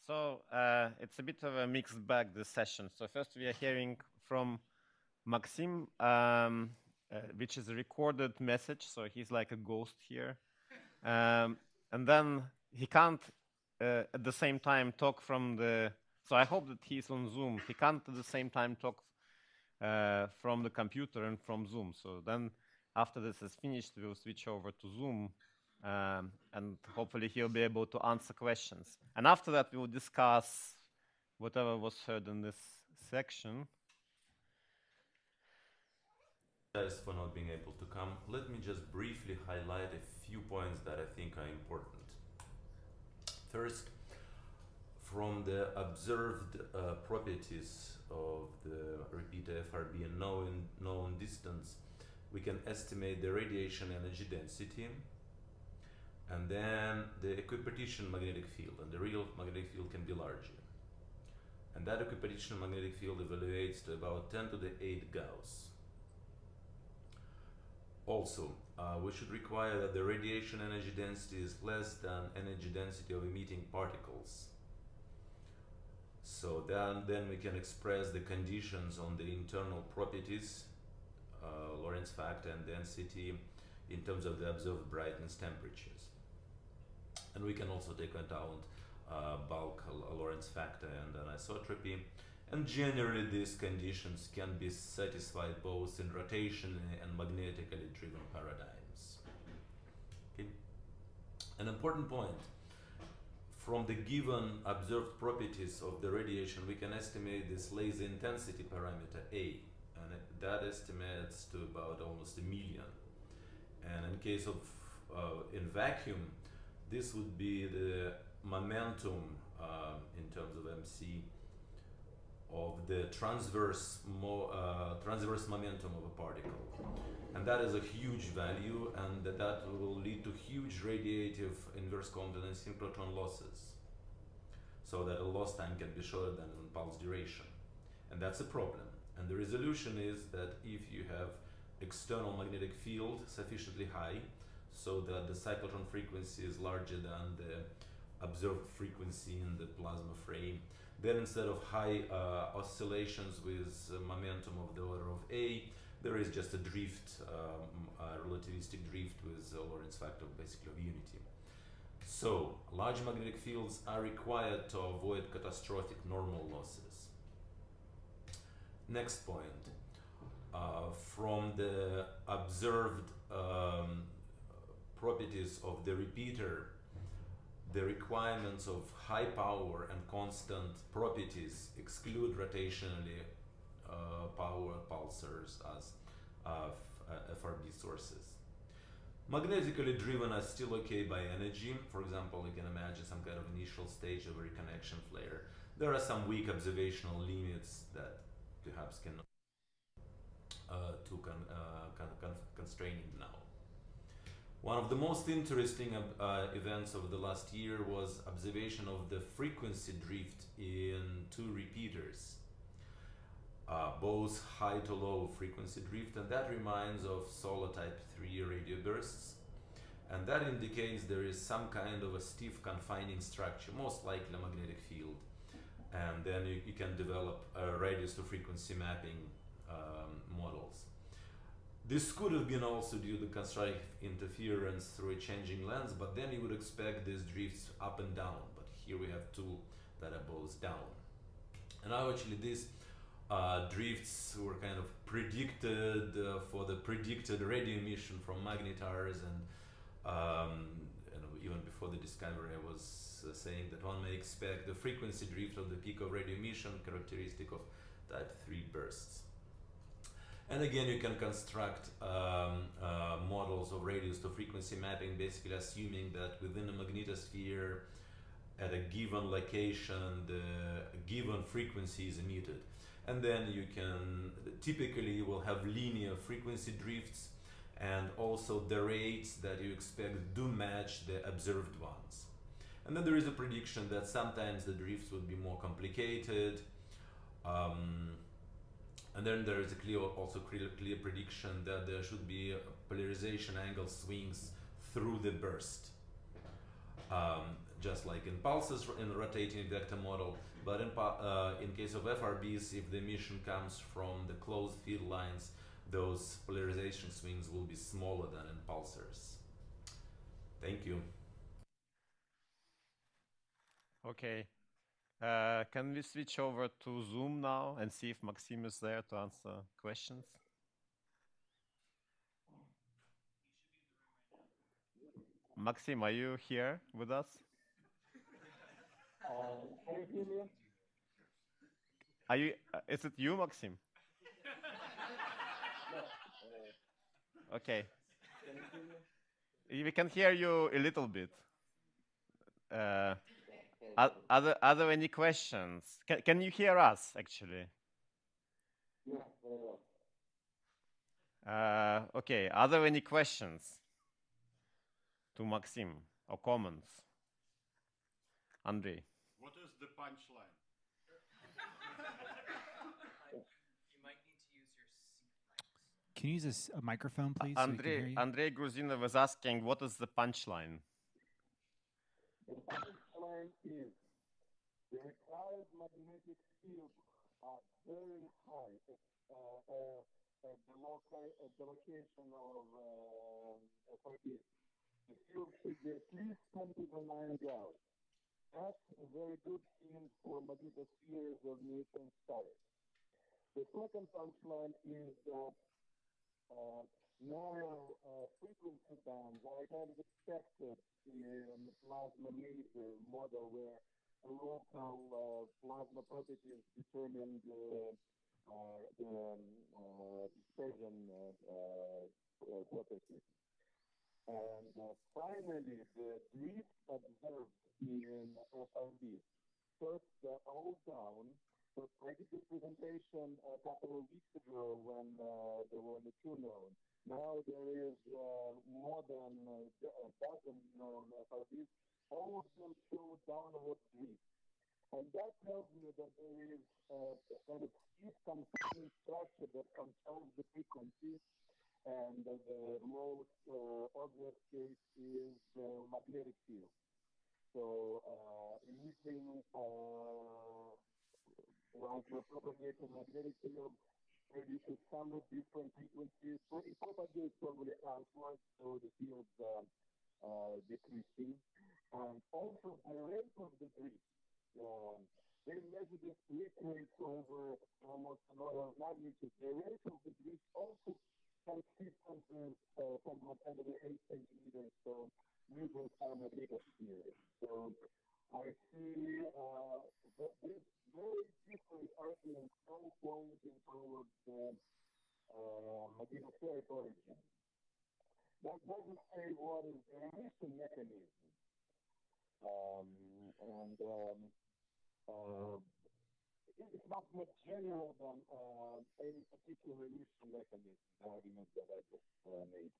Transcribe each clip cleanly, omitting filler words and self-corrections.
So it's a bit of a mixed bag, this session. So first we are hearing from Maxim, which is a recorded message. So he's like a ghost here. And then he can't at the same time talk from the, so I hope that he's on Zoom. He can't at the same time talk from the computer and from Zoom. So then after this is finished, we'll switch over to Zoom. And hopefully he'll be able to answer questions. And after that, we will discuss whatever was heard in this section. Guys, for not being able to come, let me just briefly highlight a few points that I think are important. First, from the observed properties of the repeater FRB and known distance, we can estimate the radiation energy density, and then the equipartition magnetic field, and the real magnetic field can be larger. And that equipartition magnetic field evaluates to about 10 to the 8 Gauss. Also, we should require that the radiation energy density is less than energy density of emitting particles. So then we can express the conditions on the internal properties, Lorentz factor and density, in terms of the observed brightness temperatures. And we can also take into account bulk Lorentz factor and anisotropy. And generally these conditions can be satisfied both in rotation and magnetically driven paradigms. Okay. An important point: from the given observed properties of the radiation, we can estimate this laser intensity parameter A, and that estimates to about almost 1 million. And in case of in vacuum, this would be the momentum in terms of MC of the transverse momentum of a particle, and that is a huge value, and that will lead to huge radiative inverse Compton and synchrotron losses, so that a loss time can be shorter than an pulse duration, and that's a problem. And the resolution is that if you have external magnetic field sufficiently high, so that the cyclotron frequency is larger than the observed frequency in the plasma frame, then instead of high oscillations with momentum of the order of A, there is just a drift, relativistic drift with a Lorentz factor basically of unity. So large magnetic fields are required to avoid catastrophic normal losses. Next point, from the observed properties of the repeater, the requirements of high power and constant properties exclude rotationally power pulsars as FRB sources. Magnetically driven are still okay by energy. For example, you can imagine some kind of initial stage of a reconnection flare. There are some weak observational limits that perhaps can constraining now. One of the most interesting events of the last year was observation of the frequency drift in 2 repeaters, both high to low frequency drift, and that reminds of solar type 3 radio bursts, and that indicates there is some kind of a stiff confining structure, most likely a magnetic field, and then you can develop radius to frequency mapping models. This could have been also due to constructive interference through a changing lens, but then you would expect these drifts up and down, but here we have 2 that are both down. And now actually these drifts were kind of predicted for the predicted radio emission from magnetars, and even before the discovery I was saying that one may expect the frequency drift of the peak of radio emission characteristic of type 3 bursts. And again, you can construct models of radius to frequency mapping, basically assuming that within a magnetosphere at a given location the given frequency is emitted, and then you can typically will have linear frequency drifts, and also the rates that you expect do match the observed ones. And then there is a prediction that sometimes the drifts would be more complicated, and then there is a clear prediction that there should be polarization angle swings through the burst. just like in pulses in the rotating vector model. But in case of FRBs, if the emission comes from the closed field lines, those polarization swings will be smaller than in pulsars. Thank you. Okay. Can we switch over to Zoom now and see if Maxim is there to answer questions? Maxim, are you here with us? Can you hear me? Are you? Is it you, Maxim? No. Okay. Can you hear me? We can hear you a little bit. Are there any questions? Can you hear us, actually? Yeah, very well. Okay. Are there any questions to Maxim or comments? Andrei. What is the punchline? You might need to use your seat. Can you use a microphone, please? Andrei Gruzinov was asking, what is the punchline? The punchline is the required magnetic field are very high at the location of FRB. The field should be at least 10 to the 9 Gauss. That's a very good thing for magnetospheres of Newton stars. The second punchline is that narrow frequency bands are kind of expected in the plasma laser model where local plasma properties determine the dispersion properties. And finally, the drift observed in FRB. First, all down. So I did this presentation a couple of weeks ago when there were only two known. Now there is more than a dozen known FRBs. All of them show downward drift. And that tells me that there is a kind of stiff confining structure that controls the frequency. And the most obvious case is magnetic field. So emitting like the propagating magnetic field produces somewhat different frequencies. So it propagates probably outward, so the field's decreasing. And also the rate of the drift. They measure this drift rate over almost an order of magnitude. The rate of the drift also consistent with somewhat under the 8 centimeters, so using some magnetosphere. So I see this very different arguments all pointing towards the magnetospheric origin. That doesn't say what is the emission mechanism. It's much more general than any particular emission mechanism, the argument that I just made.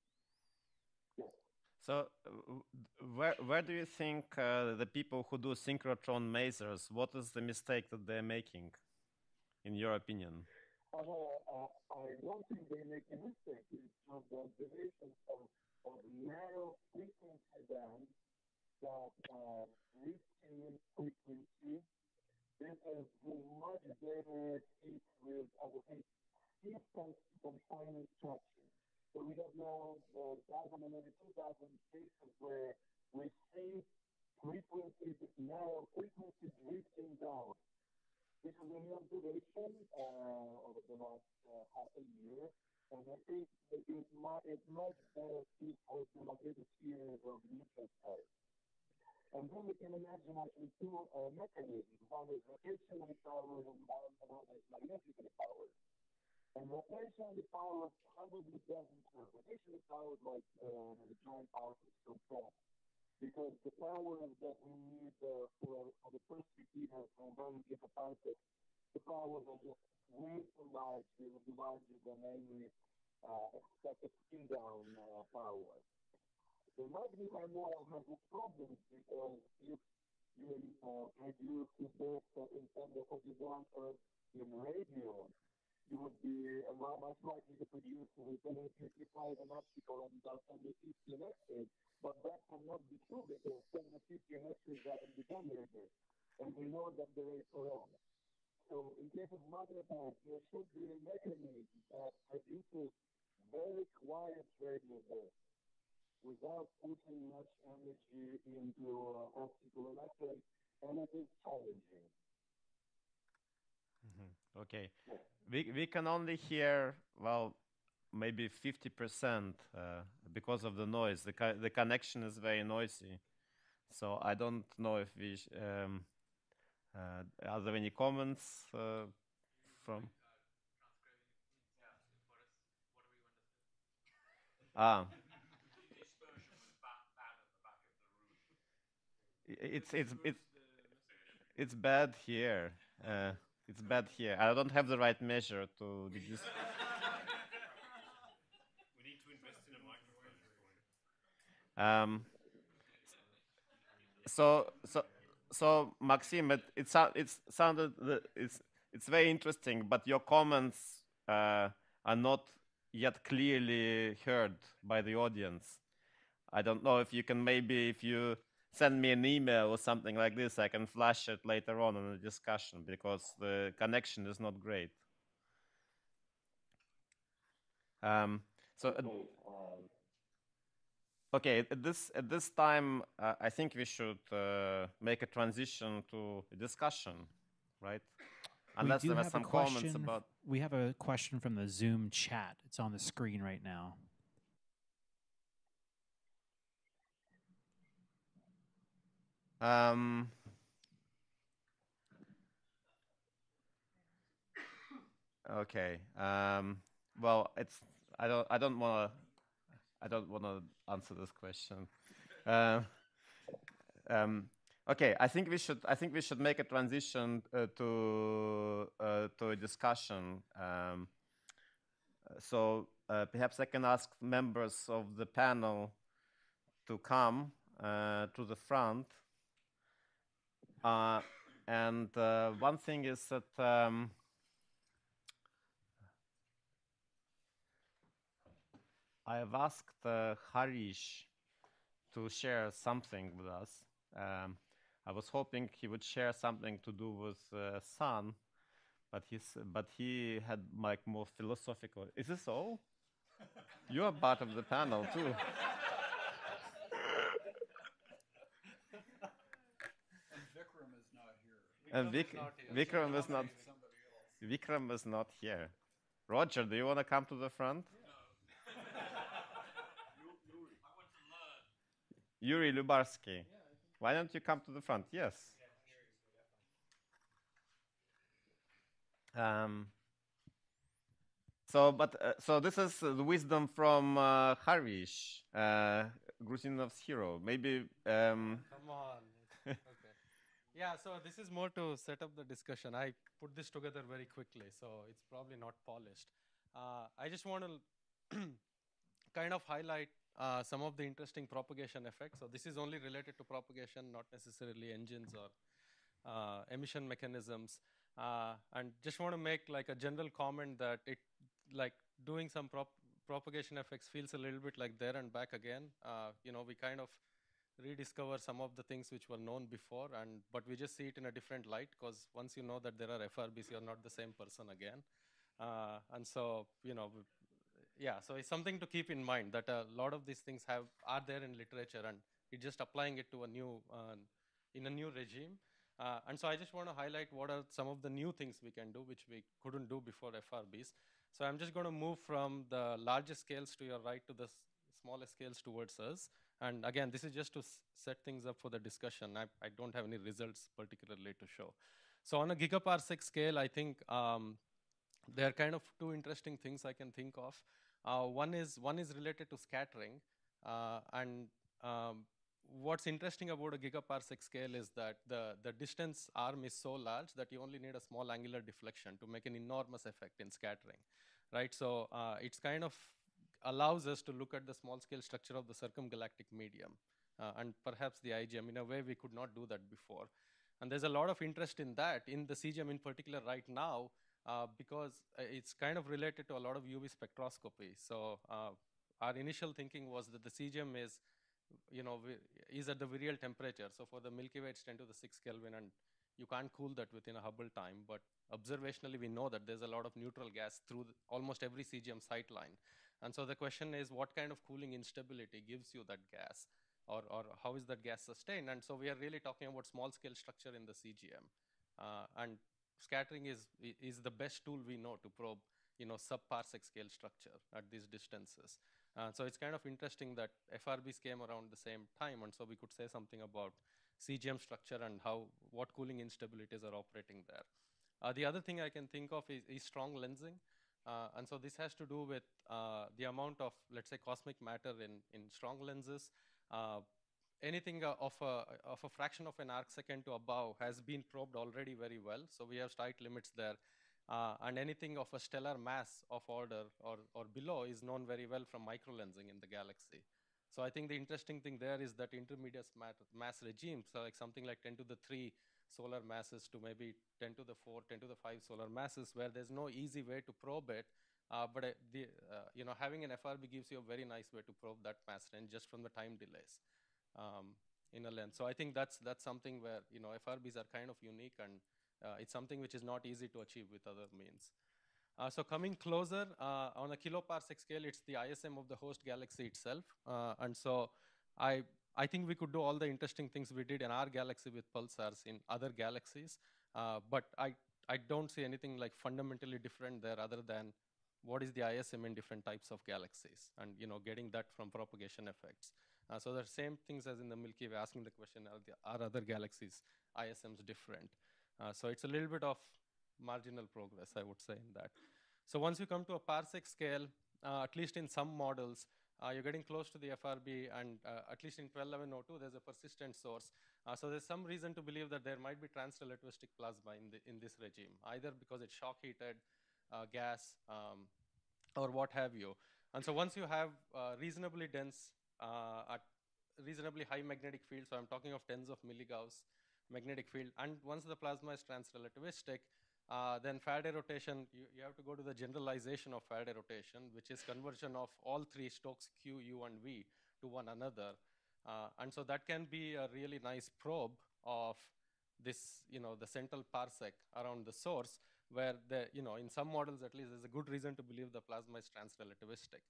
Yes. So where do you think the people who do synchrotron masers, what is the mistake that they're making, in your opinion? I don't think they make a mistake. It's just the observation of narrow frequency bands that reaching frequency. This is much better fit with, I would say, distance confining structure. So we have now 1,000 and maybe 2,000 cases where we see frequency, narrow frequency drifting down. This is a new observation over the last half a year, and I think that it's much better fit with the magnetosphere of neutron stars. And then we can imagine actually two mechanisms. One is rotationally powered and one is magnetically powered. And rotationally powered probably doesn't work. Rotationally powered like the giant power system trap. Because the power that we need for the first repeaters when we get a concept, the powers are just way too large. They will be larger than any expected spin down power. The magnifier model has its problems because if you produce this intended horizontal in radio, you would be much likely to produce 755 an optical and 750 an X-ray. But that cannot be true because 750 an X-ray haven't become radios. And we know that the rates are wrong. So in case of magnetite, there should be a mechanism that produces very quiet radio bursts without putting much energy into optical electronics, and it is challenging. Okay. We can only hear, well, maybe 50% because of the noise. The connection is very noisy. So I don't know if we are there any comments from? Ah. It's bad here. It's bad here. I don't have the right measure to reduce. We need to invest in a microphone. So Maxime, it's very interesting, but your comments are not yet clearly heard by the audience. I don't know if you can if you send me an email or something like this, I can flash it later on in the discussion because the connection is not great. Okay, at this time, I think we should make a transition to a discussion, right? Unless there are some comments about. We have a question from the Zoom chat. It's on the screen right now. Okay. Well, I don't want to answer this question. Okay, I think we should make a transition to a discussion. So perhaps I can ask members of the panel to come to the front. And one thing is that I have asked Harish to share something with us. I was hoping he would share something to do with sun, but he had like more philosophical. Is this all? You are part of the panel too. And Vikram is not. Vikram is not here. Roger, do you want to come to the front? Yuri Lubarsky. Why don't you come to the front? Yes. So this is the wisdom from Harish, Gruzinov's hero. Maybe. Come on. Okay. Yeah. So this is more to set up the discussion. I put this together very quickly, so it's probably not polished. I just want to kind of highlight some of the interesting propagation effects. So this is only related to propagation, not necessarily engines or emission mechanisms. And just want to make like a general comment that doing some propagation effects feels a little bit like there and back again. We kind of rediscover some of the things which were known before, but we just see it in a different light, because once you know that there are FRBs, you're not the same person again. And so, yeah, so it's something to keep in mind that a lot of these things are there in literature, and it's just applying it to in a new regime. And so I just want to highlight what are some of the new things we can do, which we couldn't do before FRBs. So I'm just going to move from the largest scales to your right to the smallest scales towards us. And again, this is just to set things up for the discussion. I don't have any results particularly to show. So on a gigaparsec scale, I think there are kind of two interesting things I can think of. One is related to scattering. What's interesting about a gigaparsec scale is that the distance arm is so large that you only need a small angular deflection to make an enormous effect in scattering, right? So it's kind of allows us to look at the small scale structure of the circumgalactic medium and perhaps the IGM in a way we could not do that before. And there's a lot of interest in that in the CGM in particular right now, because it's kind of related to a lot of UV spectroscopy. So our initial thinking was that the CGM is, is at the virial temperature. So for the Milky Way, it's 10 to the 6 Kelvin, and you can't cool that within a Hubble time. But observationally, we know that there's a lot of neutral gas through almost every CGM sight line. And so the question is, what kind of cooling instability gives you that gas? Or how is that gas sustained? And so we are really talking about small-scale structure in the CGM. And scattering is the best tool we know to probe, sub-parsec scale structure at these distances. So it's kind of interesting that FRBs came around the same time, and so we could say something about CGM structure and what cooling instabilities are operating there. The other thing I can think of is strong lensing. And so this has to do with the amount of, let's say, cosmic matter in strong lenses. Anything of a fraction of an arc second to above has been probed already very well. So we have tight limits there. And anything of a stellar mass of order or below is known very well from microlensing in the galaxy. So I think the interesting thing there is that intermediate mass regimes, so like something like 10 to the 3 solar masses to maybe 10 to the 4, 10 to the 5 solar masses, where there's no easy way to probe it. But having an FRB gives you a very nice way to probe that mass range just from the time delays in a lens. So I think that's something where FRBs are kind of unique, and it's something which is not easy to achieve with other means. So coming closer, on a kiloparsec scale, it's the ISM of the host galaxy itself. And so I think we could do all the interesting things we did in our galaxy with pulsars in other galaxies. But I don't see anything like fundamentally different there other than what is the ISM in different types of galaxies and getting that from propagation effects. So the same things as in the Milky Way, asking the question, are other galaxies ISMs different? So it's a little bit of marginal progress, I would say, in that. So once you come to a parsec scale, at least in some models, you're getting close to the FRB, and at least in 121102, there's a persistent source. So there's some reason to believe that there might be transrelativistic plasma in this regime, either because it's shock-heated gas or what have you. And so once you have reasonably dense, at reasonably high magnetic field, so I'm talking of tens of milligauss magnetic field, and once the plasma is transrelativistic, then Faraday rotation, you have to go to the generalization of Faraday rotation, which is conversion of all three Stokes Q, U, and V to one another. And so that can be a really nice probe of this, the central parsec around the source, where in some models at least, there's a good reason to believe the plasma is transrelativistic.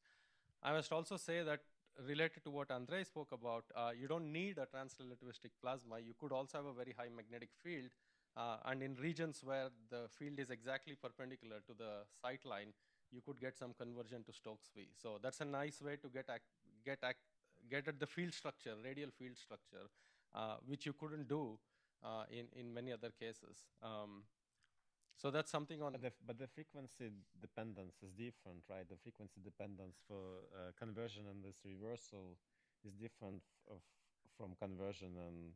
I must also say that related to what Andrei spoke about, you don't need a transrelativistic plasma. You could also have a very high magnetic field. And in regions where the field is exactly perpendicular to the sight line, you could get some conversion to Stokes V. So that's a nice way to get at the field structure, radial field structure, which you couldn't do in many other cases. So that's something on. But the frequency dependence is different, right? The frequency dependence for conversion and this reversal is different from conversion and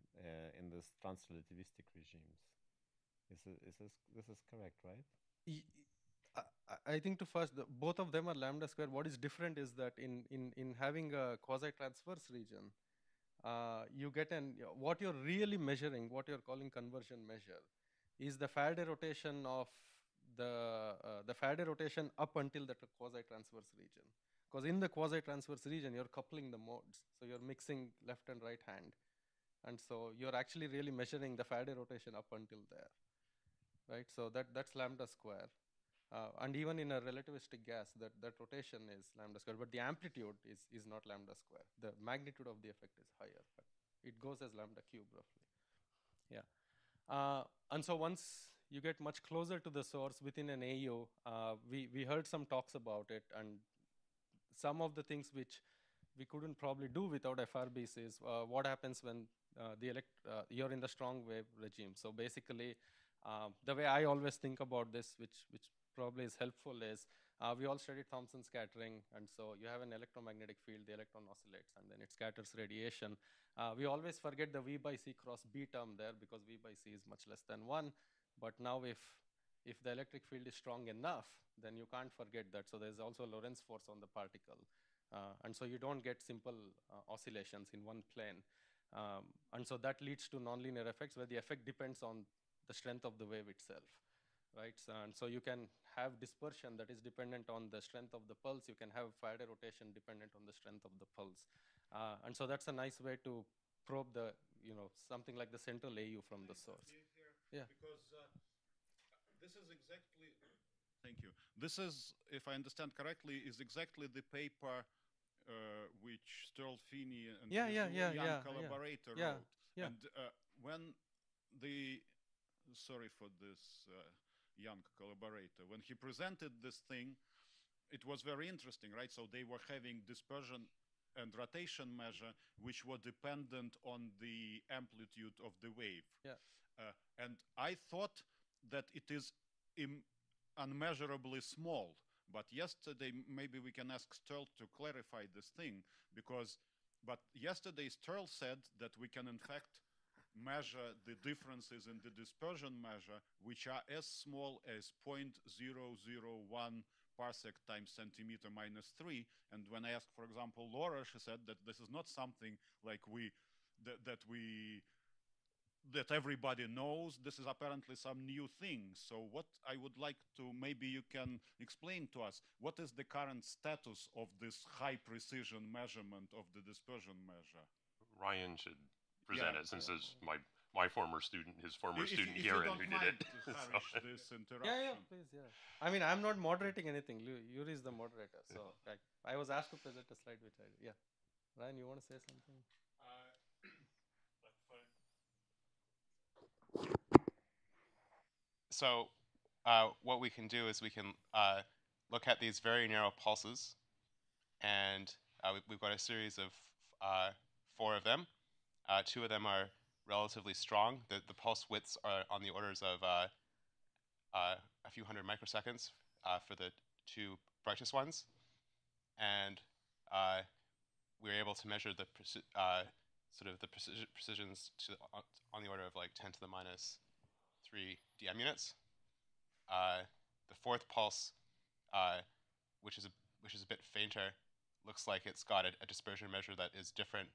in this transrelativistic regimes. This is correct, right? I think both of them are lambda square. What is different is that in having a quasi-transverse region, you get what you're really measuring, what you're calling conversion measure, is the Faraday rotation of the Faraday rotation up until the quasi-transverse region. Because in the quasi-transverse region, you're coupling the modes. So you're mixing left and right hand. And so you're actually really measuring the Faraday rotation up until there. Right? So that's lambda square. And even in a relativistic gas, that rotation is lambda square. But the amplitude is not lambda square. The magnitude of the effect is higher. But it goes as lambda cube roughly. Yeah. And so once you get much closer to the source within an AU, we heard some talks about it, and some of the things which we couldn't probably do without FRBs is what happens when you're in the strong wave regime. So basically, the way I always think about this, which probably is helpful, is we all studied Thomson scattering, and so you have an electromagnetic field, the electron oscillates, and then it scatters radiation. We always forget the V by C cross B term there because V by C is much less than 1. But now if the electric field is strong enough, then you can't forget that. So there's also a Lorentz force on the particle. And so you don't get simple oscillations in one plane. And so that leads to nonlinear effects where the effect depends on the strength of the wave itself. right? And so you can have dispersion that is dependent on the strength of the pulse. You can have Faraday rotation dependent on the strength of the pulse. And so that's a nice way to probe the, something like the central AU from the source. Yeah. Because this is exactly, thank you. This is, if I understand correctly, is exactly the paper which Sterl Finney and his young collaborator wrote. And when the, sorry for this young collaborator, when he presented this thing, it was very interesting, right? So they were having dispersion and rotation measure, which were dependent on the amplitude of the wave. Yeah. And I thought that it is unmeasurably small. But yesterday, maybe we can ask Sterl to clarify this thing, but yesterday Sterl said that we can in fact measure the differences in the dispersion measure, which are as small as 0.001 parsec times centimeter minus 3. And when I asked, for example, Laura, she said that this is not something like that everybody knows. This is apparently some new thing. So what I would like to, maybe you can explain to us, what is the current status of this high precision measurement of the dispersion measure? Ryan should present it, since it's my former student, his former student here, and who did it. This interaction. Please, I mean, I'm not moderating anything. Yuri is the moderator, so I was asked to present a slide, which I did. Yeah. Ryan, you want to say something? So what we can do is we can look at these very narrow pulses, and we've got a series of 4 of them. 2 of them are relatively strong. The pulse widths are on the orders of a few hundred microseconds for the 2 brightest ones, and we were able to measure the precisions on the order of like 10 to the minus 3 DM units. The 4th pulse, which is a bit fainter, looks like it's got a dispersion measure that is different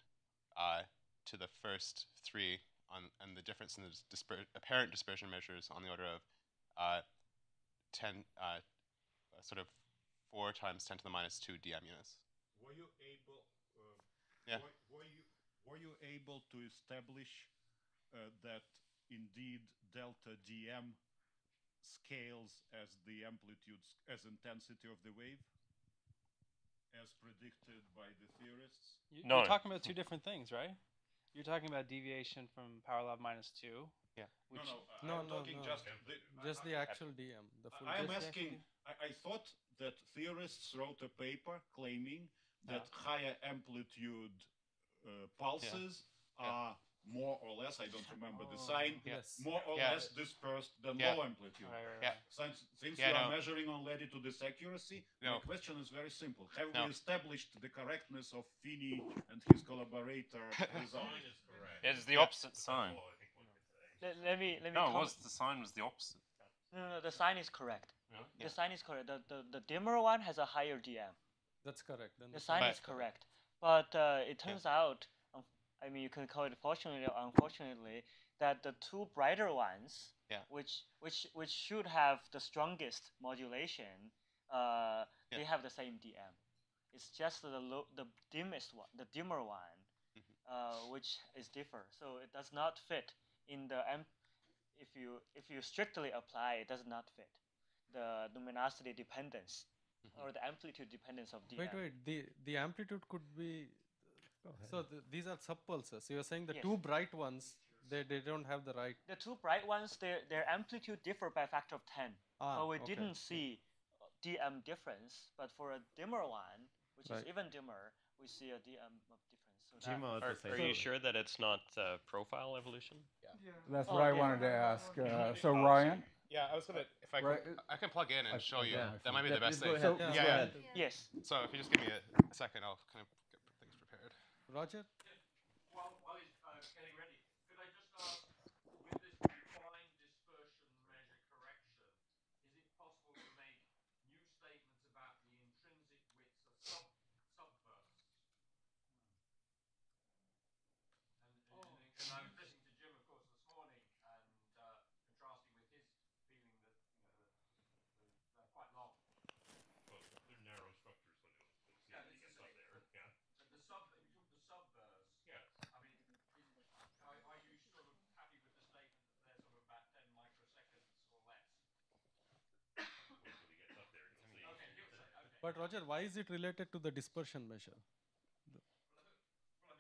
to the first 3, and the difference in the apparent dispersion measures on the order of 10, sort of 4 times 10 to the minus 2 DM units. Were you able? Yeah. Were you able to establish that indeed delta dm scales as the amplitudes, as intensity of the wave, as predicted by the theorists? You're talking about 2 different things, right? You're talking about deviation from power law of -2. Yeah. I'm talking just the actual DM. The full. I am asking. I thought that theorists wrote a paper claiming that higher amplitude pulses are more or less, I don't remember the sign, more or less dispersed than low amplitude. Yeah. Since you are measuring on latitude accuracy, my question is very simple. Have we established the correctness of Finney and his collaborator result? It's the opposite sign. Let me No, the sign was the opposite. No, the sign is correct. Yeah. The sign is correct. The dimmer one has a higher DM. That's correct. Then the sign is correct. But it turns out, I mean, you can call it fortunately or unfortunately, that the 2 brighter ones, which should have the strongest modulation, they have the same DM. It's just the dimmest one, the dimmer one, which is different. So it does not fit in the if you strictly apply, it does not fit the luminosity dependence or the amplitude dependence of DM. Wait. The amplitude could be. So these are subpulses. So you're saying the 2 bright ones, they don't have the right. The 2 bright ones, their amplitude differ by a factor of 10. But we didn't see DM difference. But for a dimmer one, which is even dimmer, we see a DM of difference. So are you sure that it's not profile evolution? Yeah. That's what I wanted to ask. So Ryan? Yeah, I was gonna. If I can plug in and show you. That might be the best thing. Go ahead. Yes. So if you just give me a second, I'll kind of put things prepared. Roger. While he's getting ready, could I just ask, with this defined dispersion measure correction, is it possible to make new statements about the intrinsic widths of subbursts? And I was listening to Jim, of course, this morning, and contrasting with his feeling that But Roger, why is it related to the dispersion measure?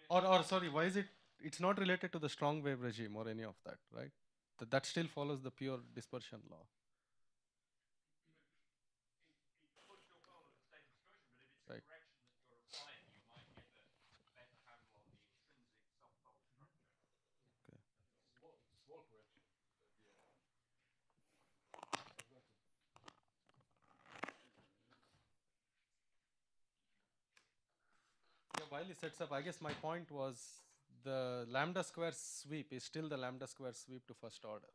Or sorry, why is it? It's not related to the strong wave regime or any of that, right? That still follows the pure dispersion law. Right. Yeah, while he sets up, I guess my point was the lambda square sweep is still the lambda square sweep to first order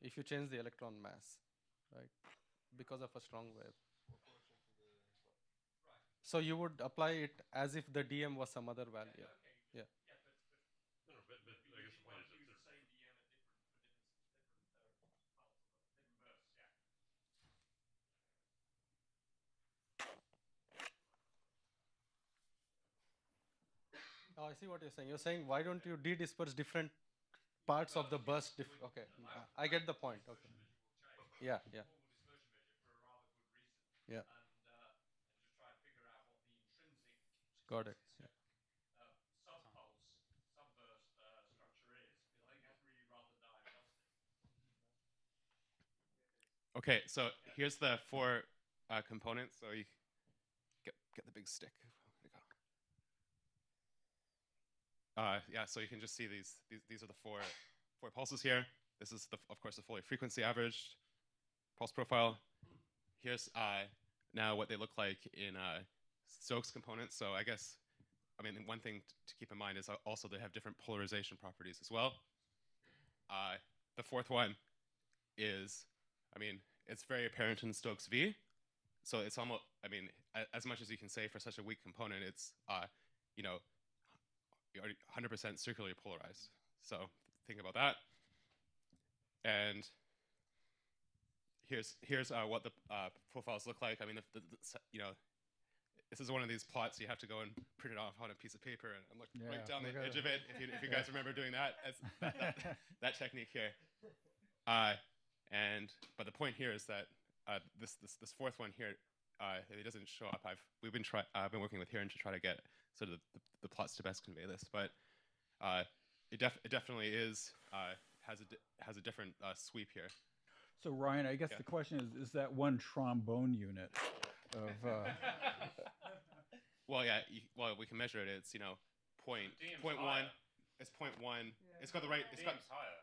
if you change the electron mass, right? Because of a strong wave. So you would apply it as if the dm was some other value. Yeah. No, but I guess the point is that Oh, I see what you're saying. You're saying why don't you de-disperse different parts of the burst? Okay, I get the point. Okay. Yeah, yeah. Yeah. Got it. Yeah. Subpulse, subburst structure is, because I think it's really rather diagnostic. Okay, so here's the four components. So you get the big stick. Yeah, so you can just see these are the four pulses here. This is of course the Fourier frequency averaged pulse profile. Here's now what they look like in Stokes components. So I guess, I mean, one thing to keep in mind is also they have different polarization properties as well. The fourth one is, I mean, it's very apparent in Stokes V. So it's almost, I mean, as much as you can say for such a weak component, it's, you know, 100% circularly polarized. So think about that. And here's what the profiles look like. I mean, you know, this is one of these plots you have to go and print it off on a piece of paper and look right down the edge of it. If you guys remember doing that, that technique here. But the point here is that this fourth one here, it doesn't show up. I've been working with Hiran to try to get sort of the plots to best convey this, but it definitely has a different sweep here. So Ryan, I guess the question is that one trombone unit of? Well, yeah. Well, we can measure it. It's point one. It's 0.1. Yeah. It's got the right. It's got higher.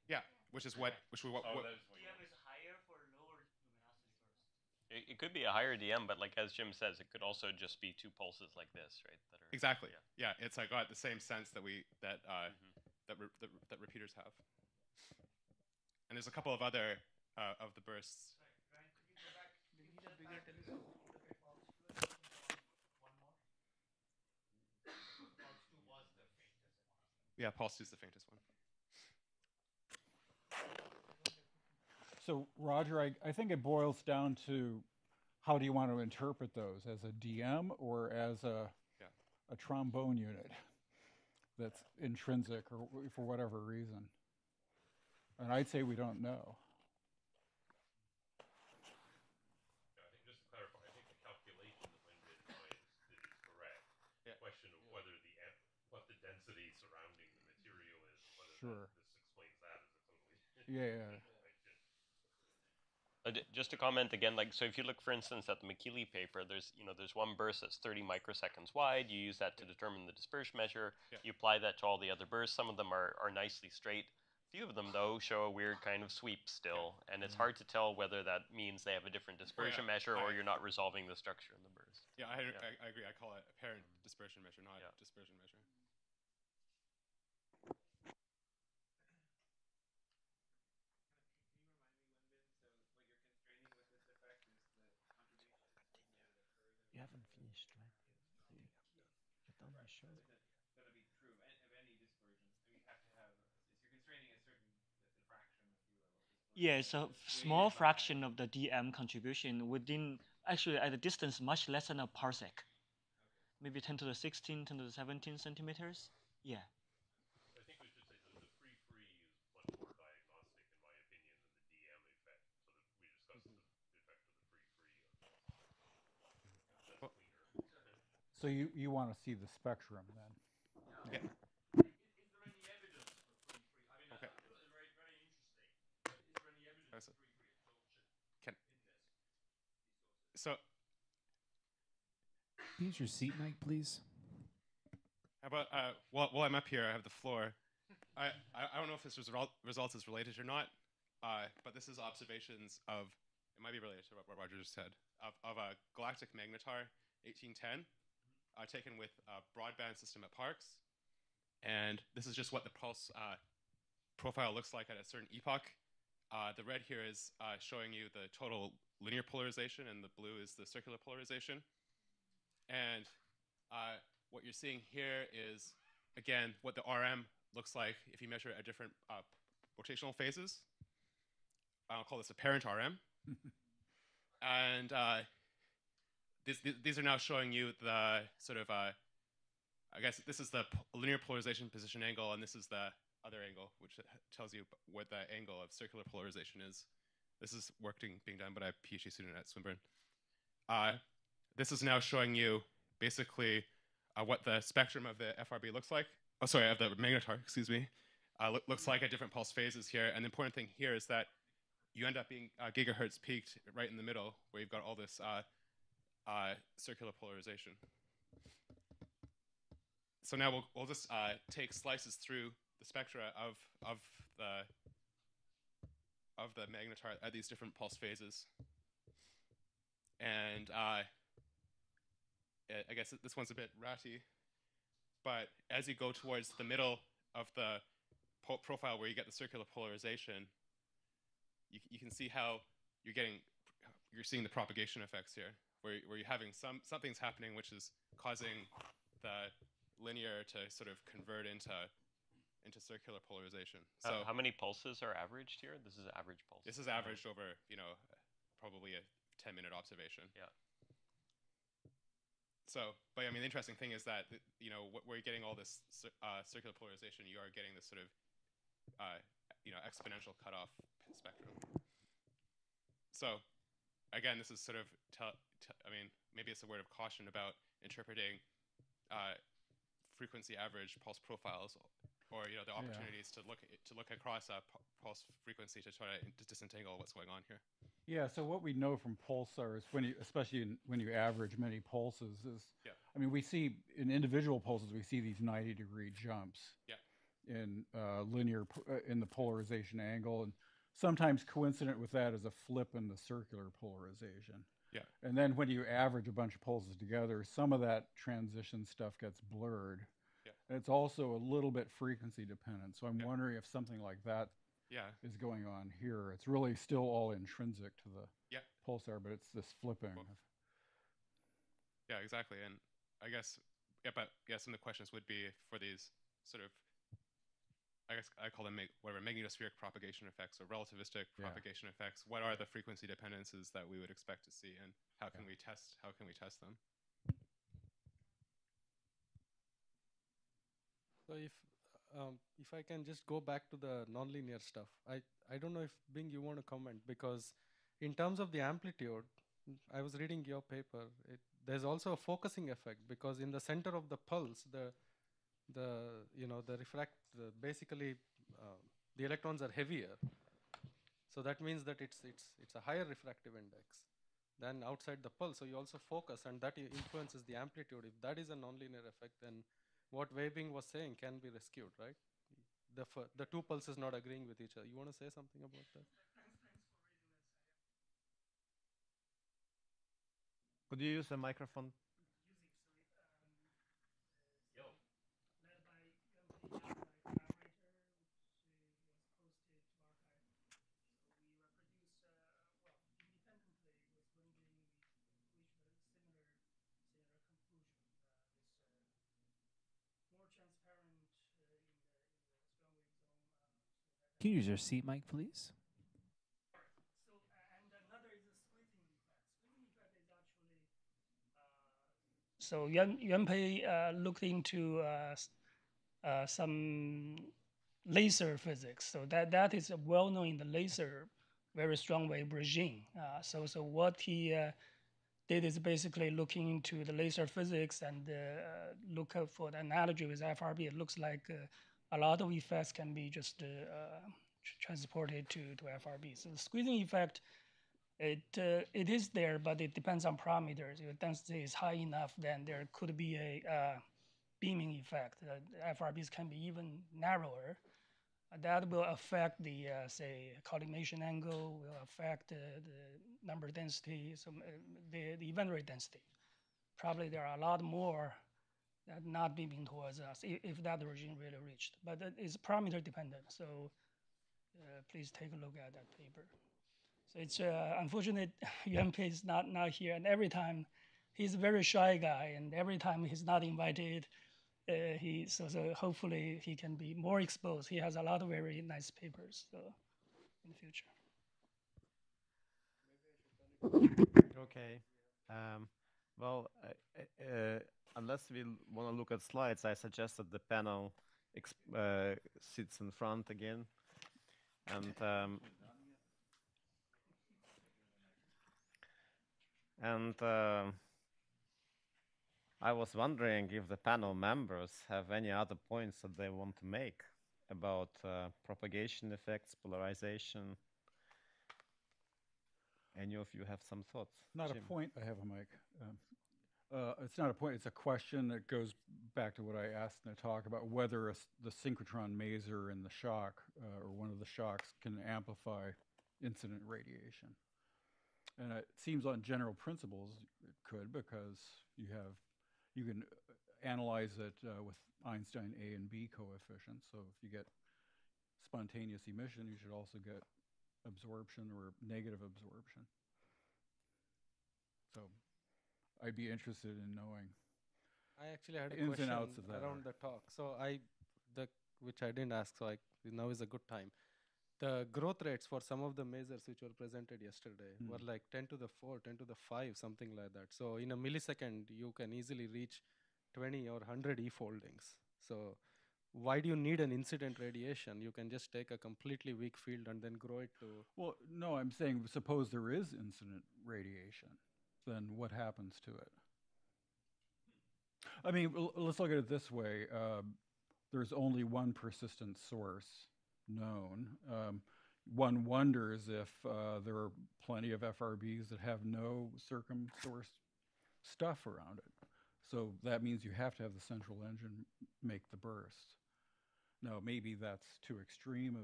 Yeah, which is what. DM is higher for lower luminosity burst. It could be a higher DM, but like as Jim says, it could also just be two pulses like this, right? That are exactly. Yeah, it's got the same sense that that repeaters have. And there's a couple of other of the bursts. Ryan, could you go back? Do you need a bigger telescope? One more. Pulse 2 was the faintest. Yeah, Pulse 2 is the faintest one. So, Roger, I think it boils down to how do you want to interpret those, as a DM or as a trombone unit that's intrinsic or for whatever reason. And I'd say we don't know. Yeah, I think just to clarify, I think the calculation that Wenbin did is correct. Yeah. The question of whether what the density surrounding the material is, whether this explains that is a totally yeah. Just to comment again, like, so if you look, for instance, at the McKeely paper, there's one burst that's 30 microseconds wide. You use that to determine the dispersion measure. Yeah. You apply that to all the other bursts. Some of them are nicely straight. A few of them, though, show a weird kind of sweep still, and it's hard to tell whether that means they have a different dispersion measure or you're not resolving the structure in the burst. Yeah, I agree. I call it apparent dispersion measure, not dispersion measure. You haven't finished, right? You're done the show. Going to be true of any dispersion. I mean, you have to have, if you're constraining a certain fraction, if you will. Yeah, so small fraction of the DM contribution within, actually at a distance much less than a parsec. Maybe 10 to the 16, 10 to the 17 centimeters. Yeah. I think we should say that the free-free is much more diagnostic, in my opinion, than the DM effect. So that we discussed the effect of the free-free on this. So you want to see the spectrum then? Yeah. Is there any evidence for free? I mean, okay. This is very, very interesting. But is there any evidence for free absorption in this? So, can you use your seat mic, please? How about while I'm up here, I have the floor. I don't know if this result is related or not, but this is observations of, it might be related to what Roger just said, of a galactic magnetar 1810 taken with a broadband system at Parkes. And this is just what the pulse profile looks like at a certain epoch. The red here is showing you the total linear polarization, and the blue is the circular polarization. And what you're seeing here is, again, what the RM looks like if you measure it at different rotational phases. I'll call this a parent RM. And these are now showing you the sort of, I guess this is the linear polarization position angle, and this is the other angle, which tells you what the angle of circular polarization is. This is work being done by a PhD student at Swinburne. This is now showing you basically what the spectrum of the FRB looks like. Oh, sorry, of the magnetar, excuse me, looks like at different pulse phases here. And the important thing here is that you end up being gigahertz peaked right in the middle, where you've got all this circular polarization. So now we'll just take slices through the spectra of the magnetar at these different pulse phases. And I guess this one's a bit ratty, but as you go towards the middle of the profile where you get the circular polarization, you can see how you're seeing the propagation effects here, where you're having something's happening which is causing the linear to sort of convert into circular polarization. So how many pulses are averaged here? This is average pulse. This is averaged over, probably a 10-minute observation. Yeah. So, but I mean, the interesting thing is that, where you're getting all this circular polarization, you are getting this sort of, exponential cutoff spectrum. So, again, this is sort of, I mean, maybe it's a word of caution about interpreting frequency average pulse profiles, or the opportunities to look across a pulse frequency to try to disentangle what's going on here. Yeah, so what we know from pulsars, especially when you average many pulses, is, I mean, we see in individual pulses, we see these 90-degree jumps in in the polarization angle, and sometimes coincident with that is a flip in the circular polarization. Yeah. And then when you average a bunch of pulses together, some of that transition stuff gets blurred. Yeah. And it's also a little bit frequency dependent. So I'm wondering if something like that is going on here. It's really still all intrinsic to the pulsar, but it's this flipping. Yeah, exactly. And I guess, some of the questions would be for these sort of, I guess I call them magnetospheric propagation effects or relativistic propagation effects. What are the frequency dependencies that we would expect to see, and how can we test them? So if I can just go back to the nonlinear stuff, I don't know if Bing you want to comment, because in terms of the amplitude, I was reading your paper. There's also a focusing effect, because in the center of the pulse, basically the electrons are heavier. So that means that it's a higher refractive index than outside the pulse. So you also focus, and that influences the amplitude. If that is a nonlinear effect, then what Weibing was saying can be rescued, right? The two pulses not agreeing with each other. You want to say something about that? Thanks for raising this. Could you use a microphone? Led by Yuan Pei, my collaborator, which was posted to archive. So we reproduced, independently with Wenbing, we reached a similar conclusion. This more transparent in the strong wave zone. Can you use your seat mic, please? So, and another is a squeezing effect. Squeezing effect is actually. So Yuan Pei looked into some laser physics. So that is well known in the laser very strong wave regime. So what he did is basically looking into the laser physics and look up for the analogy with FRB. It looks like a lot of effects can be just transported to FRB. So the squeezing effect, it is there, but it depends on parameters. If the density is high enough, then there could be a beaming effect. FRBs can be even narrower. That will affect the, say, collimation angle, will affect the number density, the event rate density. Probably there are a lot more that not beaming towards us if that regime really reached. But it's parameter dependent, so please take a look at that paper. So it's unfortunate UMK is not here, and every time he's a very shy guy, and every time he's not invited, so hopefully he can be more exposed. He has a lot of very nice papers in the future. Okay. Well, unless we want to look at slides, I suggest that the panel sits in front again. And I was wondering if the panel members have any other points that they want to make about propagation effects, polarization. Any of you have some thoughts? Not Jim? a point. I have a mic. It's not a point. It's a question that goes back to what I asked in the talk about whether the synchrotron maser in the shock or one of the shocks can amplify incident radiation. And it seems on general principles it could, because you can analyze it with Einstein A and B coefficients. So if you get spontaneous emission, you should also get absorption or negative absorption. So I'd be interested in knowing. I actually had a ins question and outs of that around the talk. So which I didn't ask, so now is a good time. The growth rates for some of the masers which were presented yesterday were like 10 to the 4, 10 to the 5, something like that. So in a millisecond, you can easily reach 20 or 100 e-foldings. So why do you need an incident radiation? You can just take a completely weak field and then grow it to... Well, no, I'm saying suppose there is incident radiation, then what happens to it? I mean, let's look at it this way. There's only one persistent source known. One wonders if there are plenty of FRBs that have no circumsource stuff around it. So that means you have to have the central engine make the burst. Now, maybe that's too extreme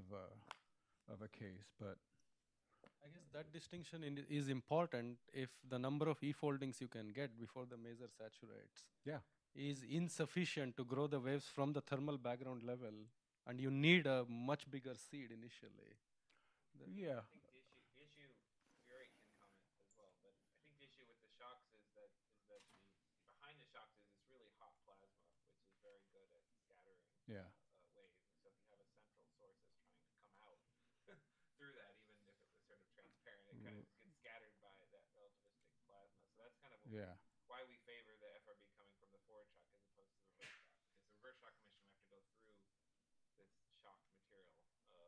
of a case, but I guess that distinction is important if the number of e-foldings you can get before the maser saturates is insufficient to grow the waves from the thermal background level, and you need a much bigger seed initially. I think the issue Yuri can comment as well, but I think the issue with the shocks is that the behind the shocks is this really hot plasma, which is very good at scattering waves. So if you have a central source that's trying to come out through that, even if it was sort of transparent, it kind of gets scattered by that relativistic plasma. So that's kind of why we favor the FRB coming from the forward shock as opposed to the reverse shock, because the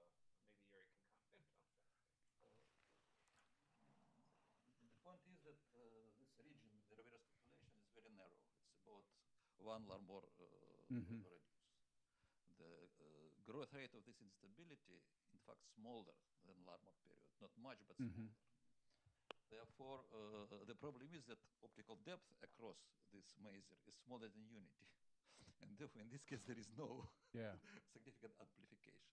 reverse shock emission we have to go through this shocked material. Maybe Yuri can comment on that. The point is that this region, the reverse population, is very narrow. It's about 1 Larmor radius. The growth rate of this instability, in fact, smaller than Larmor period. Not much, but smaller. Therefore, the problem is that optical depth across this maser is smaller than unity. And therefore, in this case, there is no significant amplification.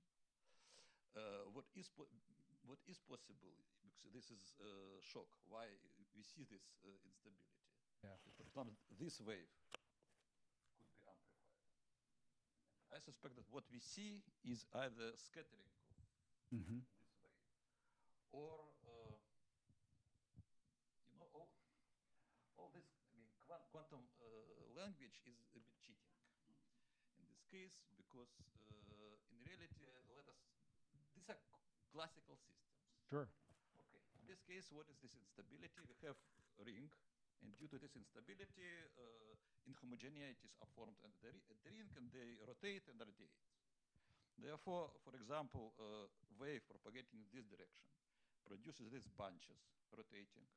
What is possible, because this is shock, why we see this instability. For example, this wave could be amplified. I suspect that what we see is either scattering of this wave, or all this quantum language is a bit cheating in this case, because in reality, these are classical systems. Sure. Okay. In this case, what is this instability? We have a ring, and due to this instability, inhomogeneities are formed at the ring, and they rotate and radiate. Therefore, for example, a wave propagating in this direction produces these bunches rotating.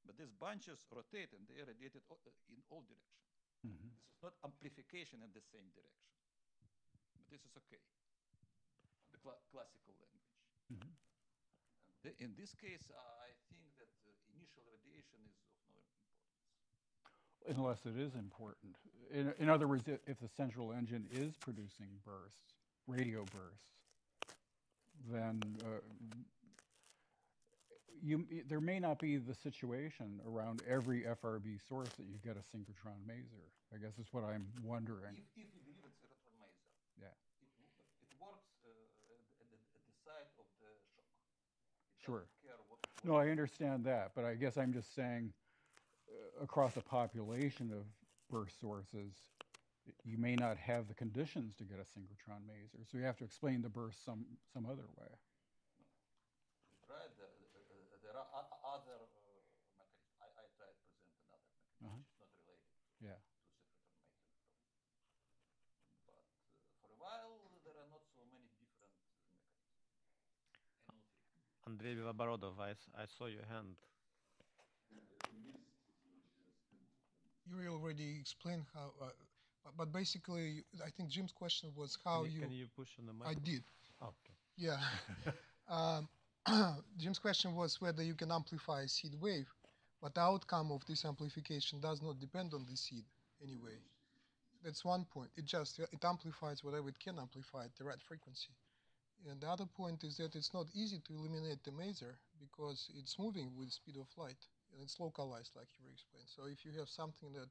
But these bunches rotate and they radiate it in all directions. This is not amplification in the same direction. But this is okay. The classical language. In this case, I think that initial radiation is of no importance. Unless it is important. In other words, if the central engine is producing bursts, radio bursts, then there may not be the situation around every FRB source that you get a synchrotron maser. I guess is what I'm wondering. If you believe it's synchrotron maser, yeah, it works at the site of the shock. Sure. No, I understand that, but I guess I'm just saying across a population of burst sources, you may not have the conditions to get a synchrotron maser, so you have to explain the burst some other way. Right. There are other mechanisms. I try to present another mechanism which is not related to synchrotron maser. But for a while, there are not so many different mechanisms. Andrei Viloborodov, I saw your hand. You already explained how, but basically, I think Jim's question was how Can you push on the mic? I did. Oh, okay. Yeah. Jim's question was whether you can amplify a seed wave, but the outcome of this amplification does not depend on the seed anyway. That's one point. It amplifies whatever it can amplify at the right frequency. And the other point is that it's not easy to eliminate the maser because it's moving with the speed of light and it's localized, like you explained. So if you have something that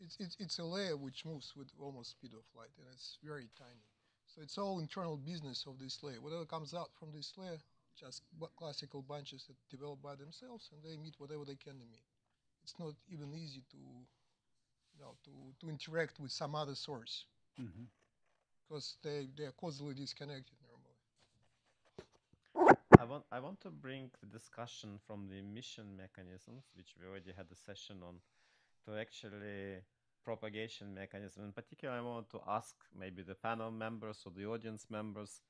it's a layer which moves with almost speed of light and it's very tiny. So it's all internal business of this layer. Whatever comes out from this layer, just classical bunches that develop by themselves and they emit whatever they can emit. It's not even easy to interact with some other source. Because they are causally disconnected normally. I want to bring the discussion from the emission mechanisms, which we already had a session on, to actually propagation mechanism. In particular, I want to ask maybe the panel members or the audience members,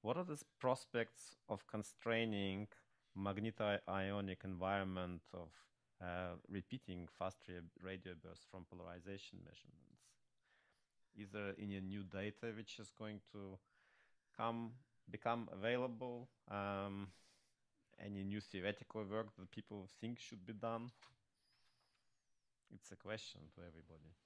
what are the prospects of constraining magneto-ionic environment of repeating fast radio bursts from polarization measurements? Is there any new data which is going to become available? Any new theoretical work that people think should be done? It's a question to everybody.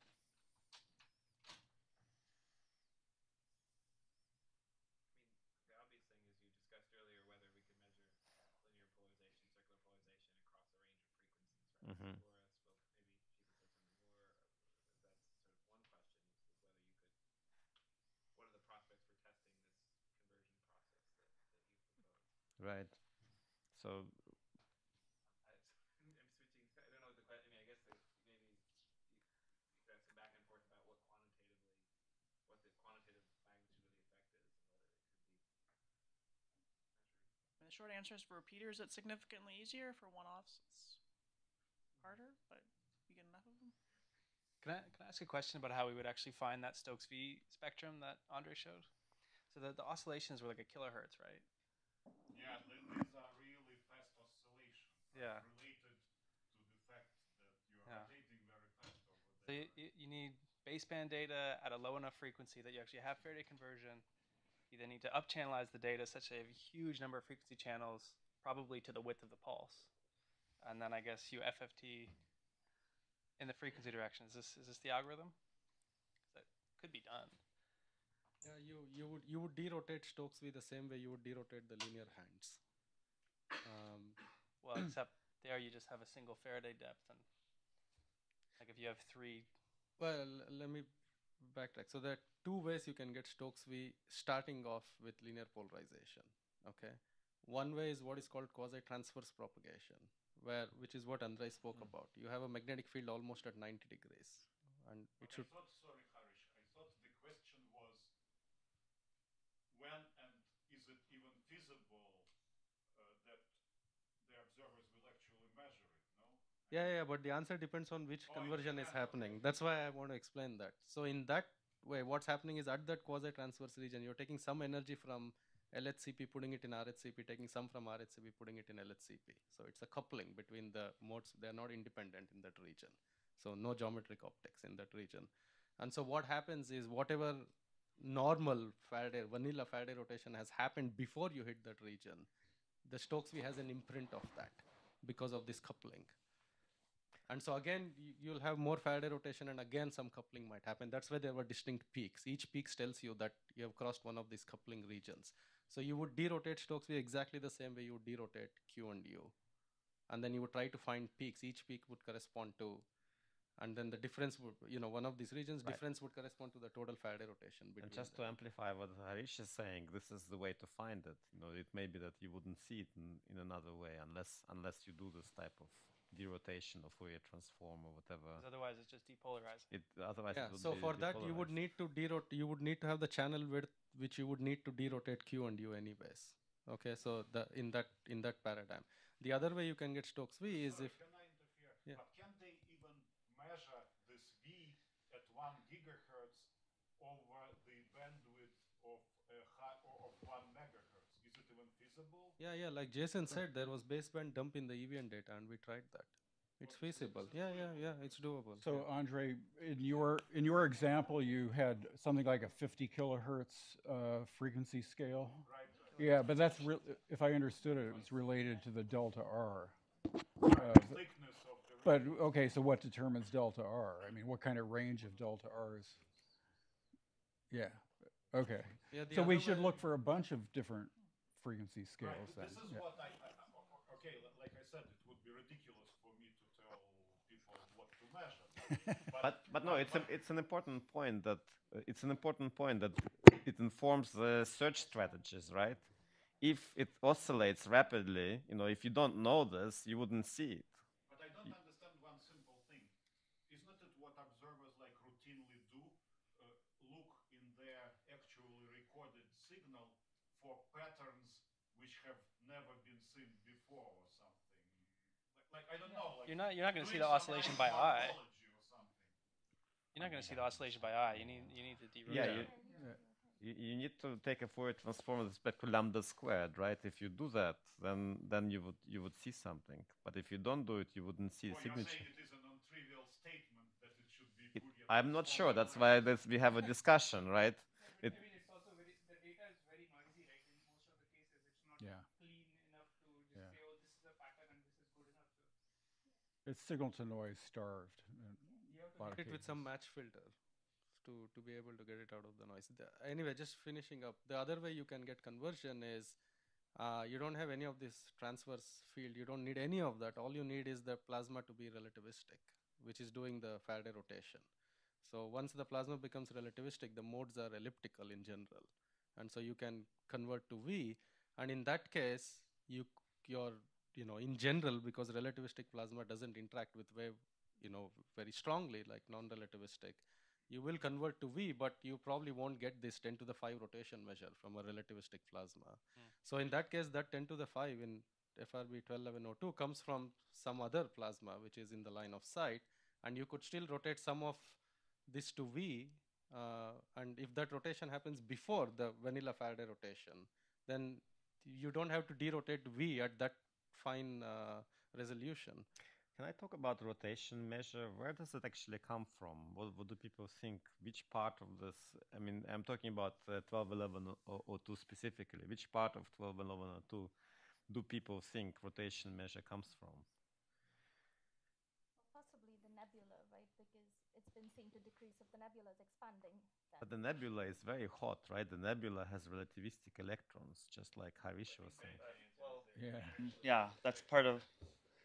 The obvious thing is you discussed earlier whether we can measure linear polarization, circular polarization across a range of frequencies, right? Laura spoke, maybe she could say something more. That's sort of one question is whether you could, what are the prospects for testing this conversion process that you propose? Right. So I'm switching. I don't know what the question. I mean, I guess maybe you could have some back and forth about what the quantitative magnitude of the effect is, and whether it could be measured. The short answer is for repeaters, it's significantly easier. For one-offs, it's harder, but you get enough of them. Can I ask a question about how we would actually find that Stokes V spectrum that Andre showed? So the oscillations were like a kilohertz, right? Yeah, these are really fast oscillations. Yeah. Related to the fact that you are rotating very fast over there. So you need baseband data at a low enough frequency that you actually have Faraday conversion. You then need to up-channelize the data such that you have a huge number of frequency channels, probably to the width of the pulse. And then I guess you FFT in the frequency direction. Is this the algorithm? That could be done. Yeah, you would derotate Stokes V the same way you would derotate the linear hands. Well, except there you just have a single Faraday depth, and like if you have three. Well, let me backtrack. So there are two ways you can get Stokes V starting off with linear polarization. Okay, one way is what is called quasi-transverse propagation, which is what Andrei spoke about. You have a magnetic field almost at 90 degrees, and it should. Sorry, Harish. I thought the question was when and is it even feasible that the observers will actually measure it? No. Yeah, but the answer depends on which conversion is happening. That's why I want to explain that. So in that way, what's happening is at that quasi-transverse region, you're taking some energy from LHCP, putting it in RHCP, taking some from RHCP, putting it in LHCP. So it's a coupling between the modes. They're not independent in that region. So no geometric optics in that region. And so what happens is whatever normal Faraday, vanilla Faraday rotation has happened before you hit that region, the Stokesby has an imprint of that because of this coupling. And so again, you'll have more Faraday rotation, and again, some coupling might happen. That's why there were distinct peaks. Each peak tells you that you have crossed one of these coupling regions. So you would derotate Stokesby exactly the same way you would derotate Q and U. And then you would try to find peaks. Each peak would correspond to, and then the difference would, one of these regions, difference would correspond to the total Faraday rotation. And just to amplify what Harish is saying, this is the way to find it. It may be that you wouldn't see it in another way unless you do this type of derotation or Fourier transform or whatever. Otherwise, it's just depolarized. So for that, you would need to you would need to have the channel width, which you would need to derotate Q and U anyways. Okay, so in that paradigm, the other way you can get Stokes-V is if. Can I interfere? Yeah. But can they even measure this V at 1 gigahertz over the bandwidth of 1 megahertz? Is it even feasible? Yeah. Like Jason said, there was baseband dump in the EVN data, and we tried that. It's feasible. Yeah. It's doable. So Andre, in your example, you had something like a 50 kilohertz frequency scale. Right. Yeah, but that's if I understood it, it's related to the delta R. Thickness of the. But okay, so what determines delta R? I mean, what kind of range of delta R's? Yeah. Okay. Yeah, so we should look for a bunch of different frequency scales. Right. Then. This is what okay, like I said, it would be ridiculous for me to tell people what to measure. But no, it's an important point that it informs the search strategies, right? If it oscillates rapidly, if you don't know this, you wouldn't see it. But I don't understand one simple thing. Isn't it what observers routinely do? Look in their actually recorded signal for patterns which have never been seen before or something. Like I don't know. You're not going to see the oscillation by eye. You're not going to see the oscillation by eye. You need to derotate. You need to take a Fourier transform with respect to lambda squared, right? If you do that, then you would see something. But if you don't do it, you wouldn't see the signature. You're saying it is a non-trivial statement that it should be Fourier. I'm not sure. That's why we have a discussion, right? I mean, it's also the data is very noisy, right? In most of the cases, it's not clean enough to just say, oh, this is a pattern and this is good enough. So it's signal to noise starved. You have to get it with some match filter to be able to get it out of the noise. Anyway, just finishing up. The other way you can get conversion is you don't have any of this transverse field. You don't need any of that. All you need is the plasma to be relativistic, which is doing the Faraday rotation. So once the plasma becomes relativistic, the modes are elliptical in general. And so you can convert to V. And in that case, you're in general, because relativistic plasma doesn't interact with wave, very strongly, like non-relativistic, you will convert to V, but you probably won't get this 10 to the 5 rotation measure from a relativistic plasma. So in that case, that 10 to the 5 in FRB 121102 comes from some other plasma, which is in the line of sight, and you could still rotate some of this to V, and if that rotation happens before the vanilla Faraday rotation, then you don't have to derotate V at that fine resolution. Can I talk about rotation measure? Where does it actually come from? What do people think? Which part of this? I mean, I'm talking about 121102 specifically. Which part of 121102 do people think rotation measure comes from? Well, possibly the nebula, right? Because it's been seen to decrease if the nebula is expanding. But the nebula is very hot, right? The nebula has relativistic electrons, just like Harish was saying. Yeah, that's part of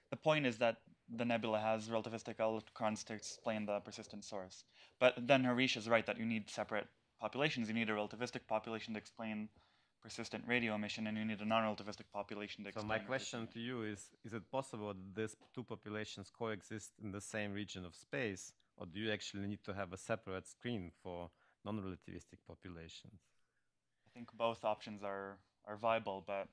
the point, is that the nebula has relativistic electrons to explain the persistent source. But then Harish is right that you need separate populations. You need a relativistic population to explain persistent radio emission, and you need a non-relativistic population to explain. So my question to you is it possible that these two populations coexist in the same region of space, or do you actually need to have a separate screen for non-relativistic populations? I think both options are viable, but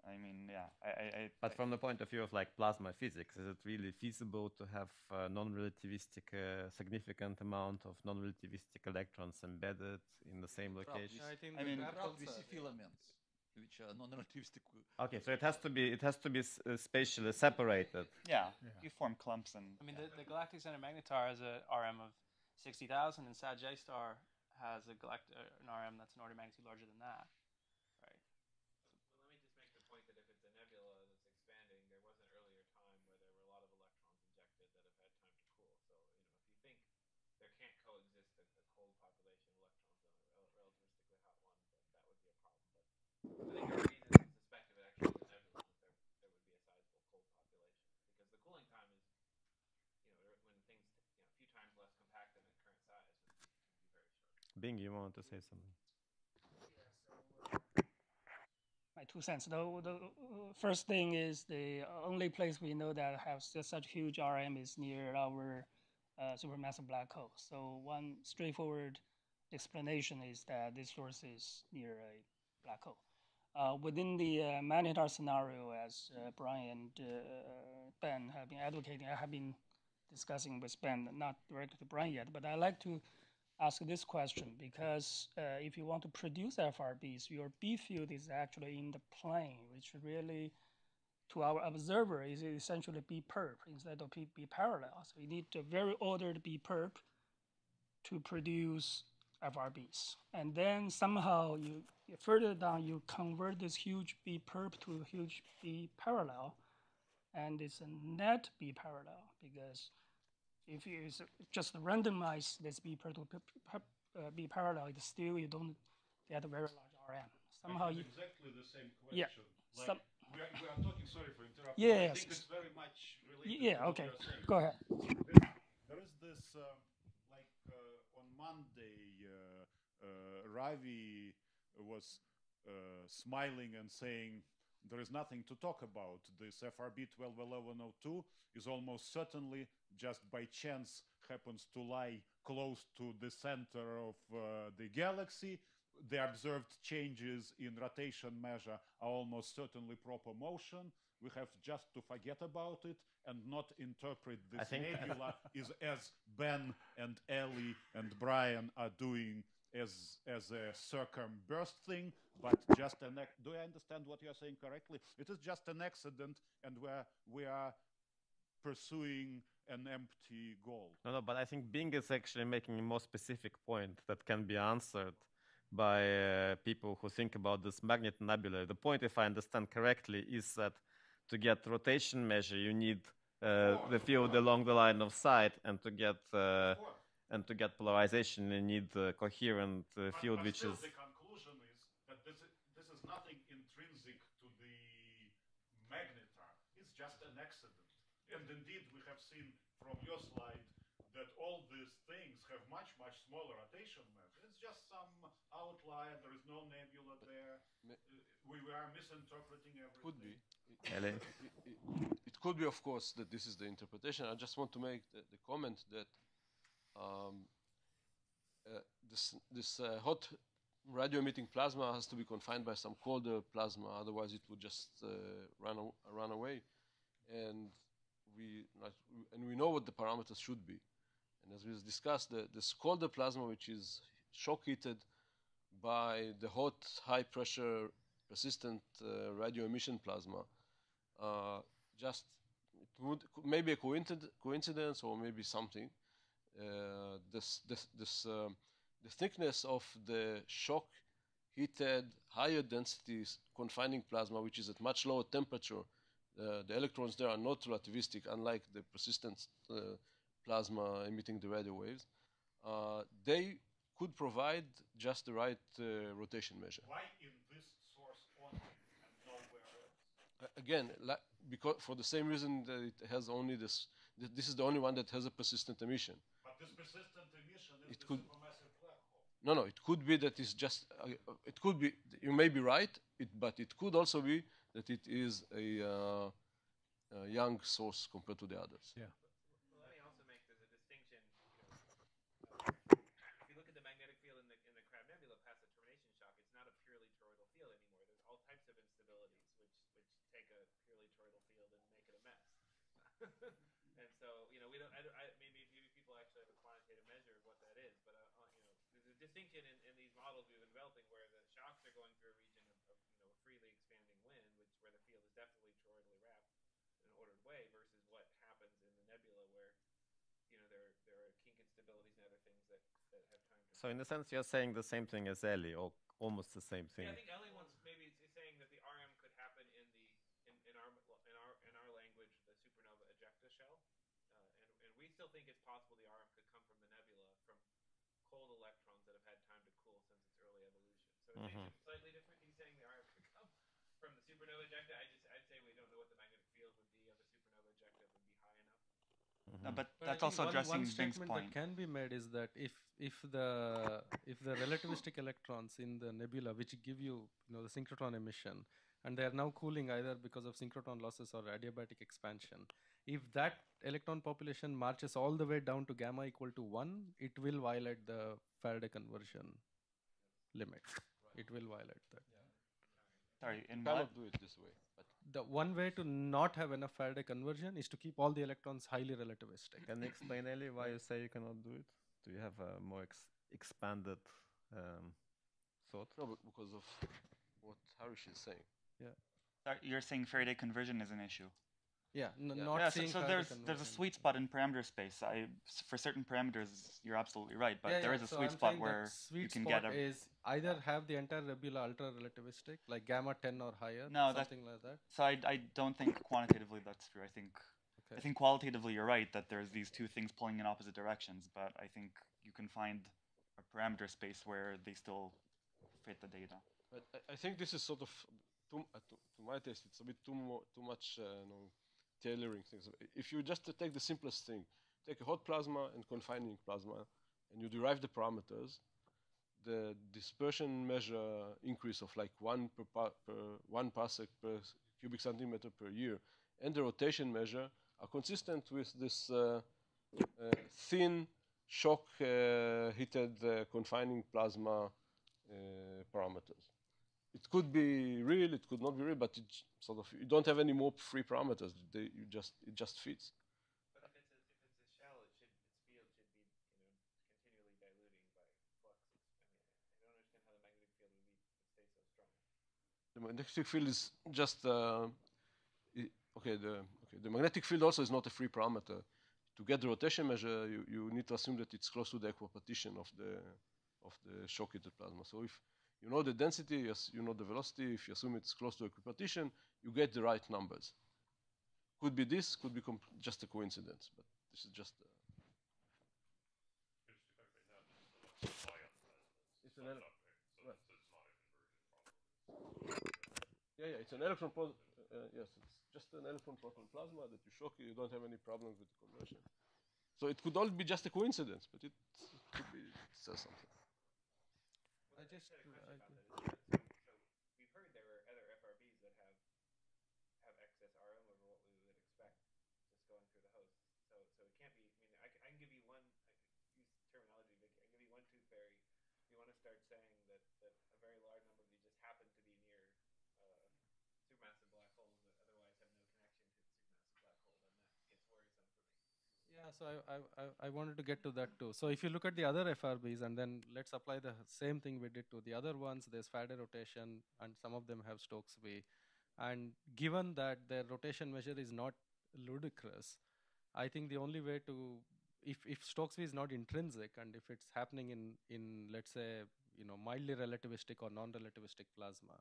I mean, yeah. But from the point of view of like plasma physics, is it really feasible to have non-relativistic, significant amount of non-relativistic electrons embedded in the same location? I mean, we see filaments. which are non-relativistic. Okay, so it has to be spatially separated. Yeah, you form clumps and. I mean, the galactic center magnetar has a RM of 60,000, and Sag J star has an RM that's an order of magnitude larger than that. Right. Well, let me just make the point that if it's a nebula that's expanding, there was an earlier time where there were a lot of electrons injected that have had time to cool. So, if you think there can't coexist a cold population of electrons on a relativistically hot one, then that would be a problem. But I think there are reasons to suspect if it actually is a nebula that there would be a sizable cold population, because the cooling time is, when things, a few times less compact than at current size would be very short. Bing, you wanted to say something? My 2 cents. The first thing is the only place we know that has such huge RM is near our supermassive black hole. So one straightforward explanation is that this source is near a black hole. Within the magnetar scenario, as Brian and Ben have been advocating, I have been discussing with Ben, not directly to Brian yet, but I'd like to ask this question, because if you want to produce FRBs, your B field is actually in the plane, which really, to our observer, is essentially B perp instead of B parallel. So you need a very ordered B perp to produce FRBs. And then somehow you further down, you convert this huge B perp to a huge B parallel, and it's a net B parallel, because if you just randomize this B perp to B parallel, it's still you don't get a very large RM. Somehow you exactly the same question. Yeah. We are talking. Sorry for interrupting. Yeah. I think it's very much related. Yeah. To Okay. What you're saying. Go ahead. There is this on Monday, Ravi was smiling and saying, there is nothing to talk about. This FRB 121102 is almost certainly, just by chance, happens to lie close to the center of the galaxy. The observed changes in rotation measure are almost certainly proper motion. We have just to forget about it and not interpret this nebula is as Ben and Ellie and Brian are doing as a circumburst thing, but just an do I understand what you are saying correctly? It is just an accident, and we are pursuing an empty goal. No, but I think Bing is actually making a more specific point that can be answered by people who think about this magnet nebula. The point, if I understand correctly, is that to get rotation measure, you need the field along the line of sight, and to get polarization, you need a coherent field, but which still is. The conclusion is that this is nothing intrinsic to the magnetar. It's just an accident. And indeed, we have seen from your slide that all these things have much smaller rotation measure. It's just some outlier. There is no nebula there. We are misinterpreting everything. Could be. It could be, of course, that this is the interpretation. I just want to make the comment that this hot radio-emitting plasma has to be confined by some colder plasma. Otherwise, it would just run away. And we know what the parameters should be. And as we discussed, this colder plasma, which is shock heated by the hot, high-pressure, persistent radio emission plasma, just it would maybe a coincidence or maybe something. The thickness of the shock heated higher density confining plasma, which is at much lower temperature, the electrons there are not relativistic, unlike the persistent plasma emitting the radio waves. They could provide just the right rotation measure. Why in this source only and nowhere else? Again, because for the same reason that it has only this. This is the only one that has a persistent emission. But this persistent emission is the supermassive black hole. No, it could be that it's just. It could be. You may be right, but it could also be that it is a young source compared to the others. Yeah. Well, let me also make there's a distinction. If you look at the magnetic field in the Crab Nebula past the termination shock, it's not a purely toroidal field anymore. There's all types of instabilities which take a purely toroidal field and make it a mess. And so, we don't. Maybe people actually have a quantitative measure of what that is, but there's a distinction in these models we've been developing where the shocks are going through a region of free definitely toroidally wrapped in an ordered way versus what happens in the nebula where there are kink instabilities and other things that have time to. So in a sense, you're saying the same thing as Ellie, or almost the same thing. Yeah, I think Ellie wants maybe is saying that the RM could happen in our language the supernova ejecta shell, and we still think it's possible the RM could come from the nebula from cold electrons that have had time to cool since its early evolution. So it makes it slightly different. He's saying the RM could come from the supernova ejecta. I'd say we don't know what the magnetic field would be of a supernova ejecta if it would be high enough. No, but that's also addressing one Bing's statement point. that can be made is that if the relativistic electrons in the nebula, which give you the synchrotron emission, and they are now cooling either because of synchrotron losses or adiabatic expansion, if that electron population marches all the way down to gamma equal to 1, it will violate the Faraday conversion limit. It will violate that. Sorry, in cannot what? do it this way. But the one way to not have enough Faraday conversion is to keep all the electrons highly relativistic. Can you explain, Ellie, why you say you cannot do it? Do you have a more expanded thought? No, but because of what Harish is saying. Yeah. You're saying Faraday conversion is an issue. Yeah, Not seeing so there's a sweet spot in parameter space. For certain parameters, you're absolutely right, but there is a sweet spot where you can get a. Is either have the entire nebula ultra relativistic, like gamma 10 or higher, something like that. So I don't think quantitatively that's true. I think qualitatively you're right that there's these two things pulling in opposite directions, but I think you can find a parameter space where they still fit the data. But I think this is sort of, to my taste, it's a bit too much tailoring things. If you just take the simplest thing, take a hot plasma and confining plasma, and you derive the parameters, the dispersion measure increase of like 1 parsec per cubic centimeter per year, and the rotation measure are consistent with this thin shock heated confining plasma parameters. It could be real, it could not be real, but it sort of, you don't have any more free parameters. It just fits. But if it's a shell, its field should be continually diluting by flux. I don't understand how the magnetic field would stay so strong. The magnetic field is just the magnetic field also is not a free parameter. To get the rotation measure, you need to assume that it's close to the equipartition of the shock heated plasma. So if you know the density, yes, you know the velocity. If you assume it's close to equipartition, you get the right numbers. Could be this, could be just a coincidence, but this is just. It's an it's an electron. Yes, it's just an electron proton plasma that you shock. You don't have any problems with the conversion. So it could all be just a coincidence, but it could be says something. Well, we've heard there are other FRBs that have excess RM over what we would expect just going through the host. So it can't be. I mean, I can give you one. I use terminology, Vicky. I can give you one tooth fairy. If you want to start saying that a very large number of these just happen to be near supermassive black holes that otherwise have no connection to the supermassive black hole, then that gets worrisome for me. Yeah, so I wanted to get to that too. So if you look at the other FRBs, and then let's apply the same thing we did to the other ones. There's Faraday rotation, and some of them have Stokes V. And given that their rotation measure is not ludicrous, I think the only way to, if Stokes V is not intrinsic, and if it's happening in let's say mildly relativistic or non-relativistic plasma,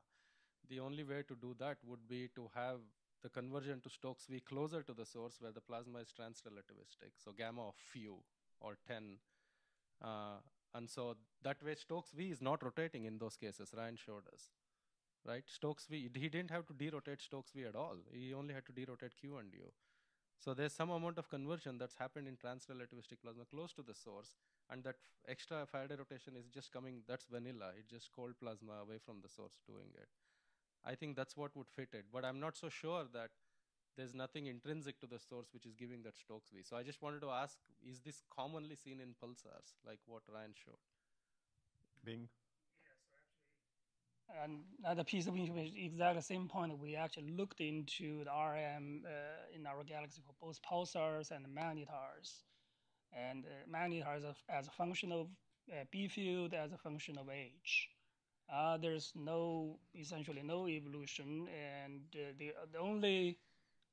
the only way to do that would be to have the conversion to Stokes V closer to the source where the plasma is trans-relativistic, so gamma of few or 10. And so that way Stokes V is not rotating in those cases, Ryan showed us. Right? Stokes V, he didn't have to derotate Stokes V at all. He only had to derotate Q and U. So there's some amount of conversion that's happened in trans-relativistic plasma close to the source, and that extra Faraday rotation is just coming, that's vanilla. It's just cold plasma away from the source doing it. I think that's what would fit it, but I'm not so sure that there's nothing intrinsic to the source which is giving that Stokes V. So I just wanted to ask, is this commonly seen in pulsars, like what Ryan showed? Bing? And another piece of information, exactly the same point, we actually looked into the RM in our galaxy for both pulsars and magnetars. And magnetars as a function of B field, as a function of age. there's essentially no evolution, and the only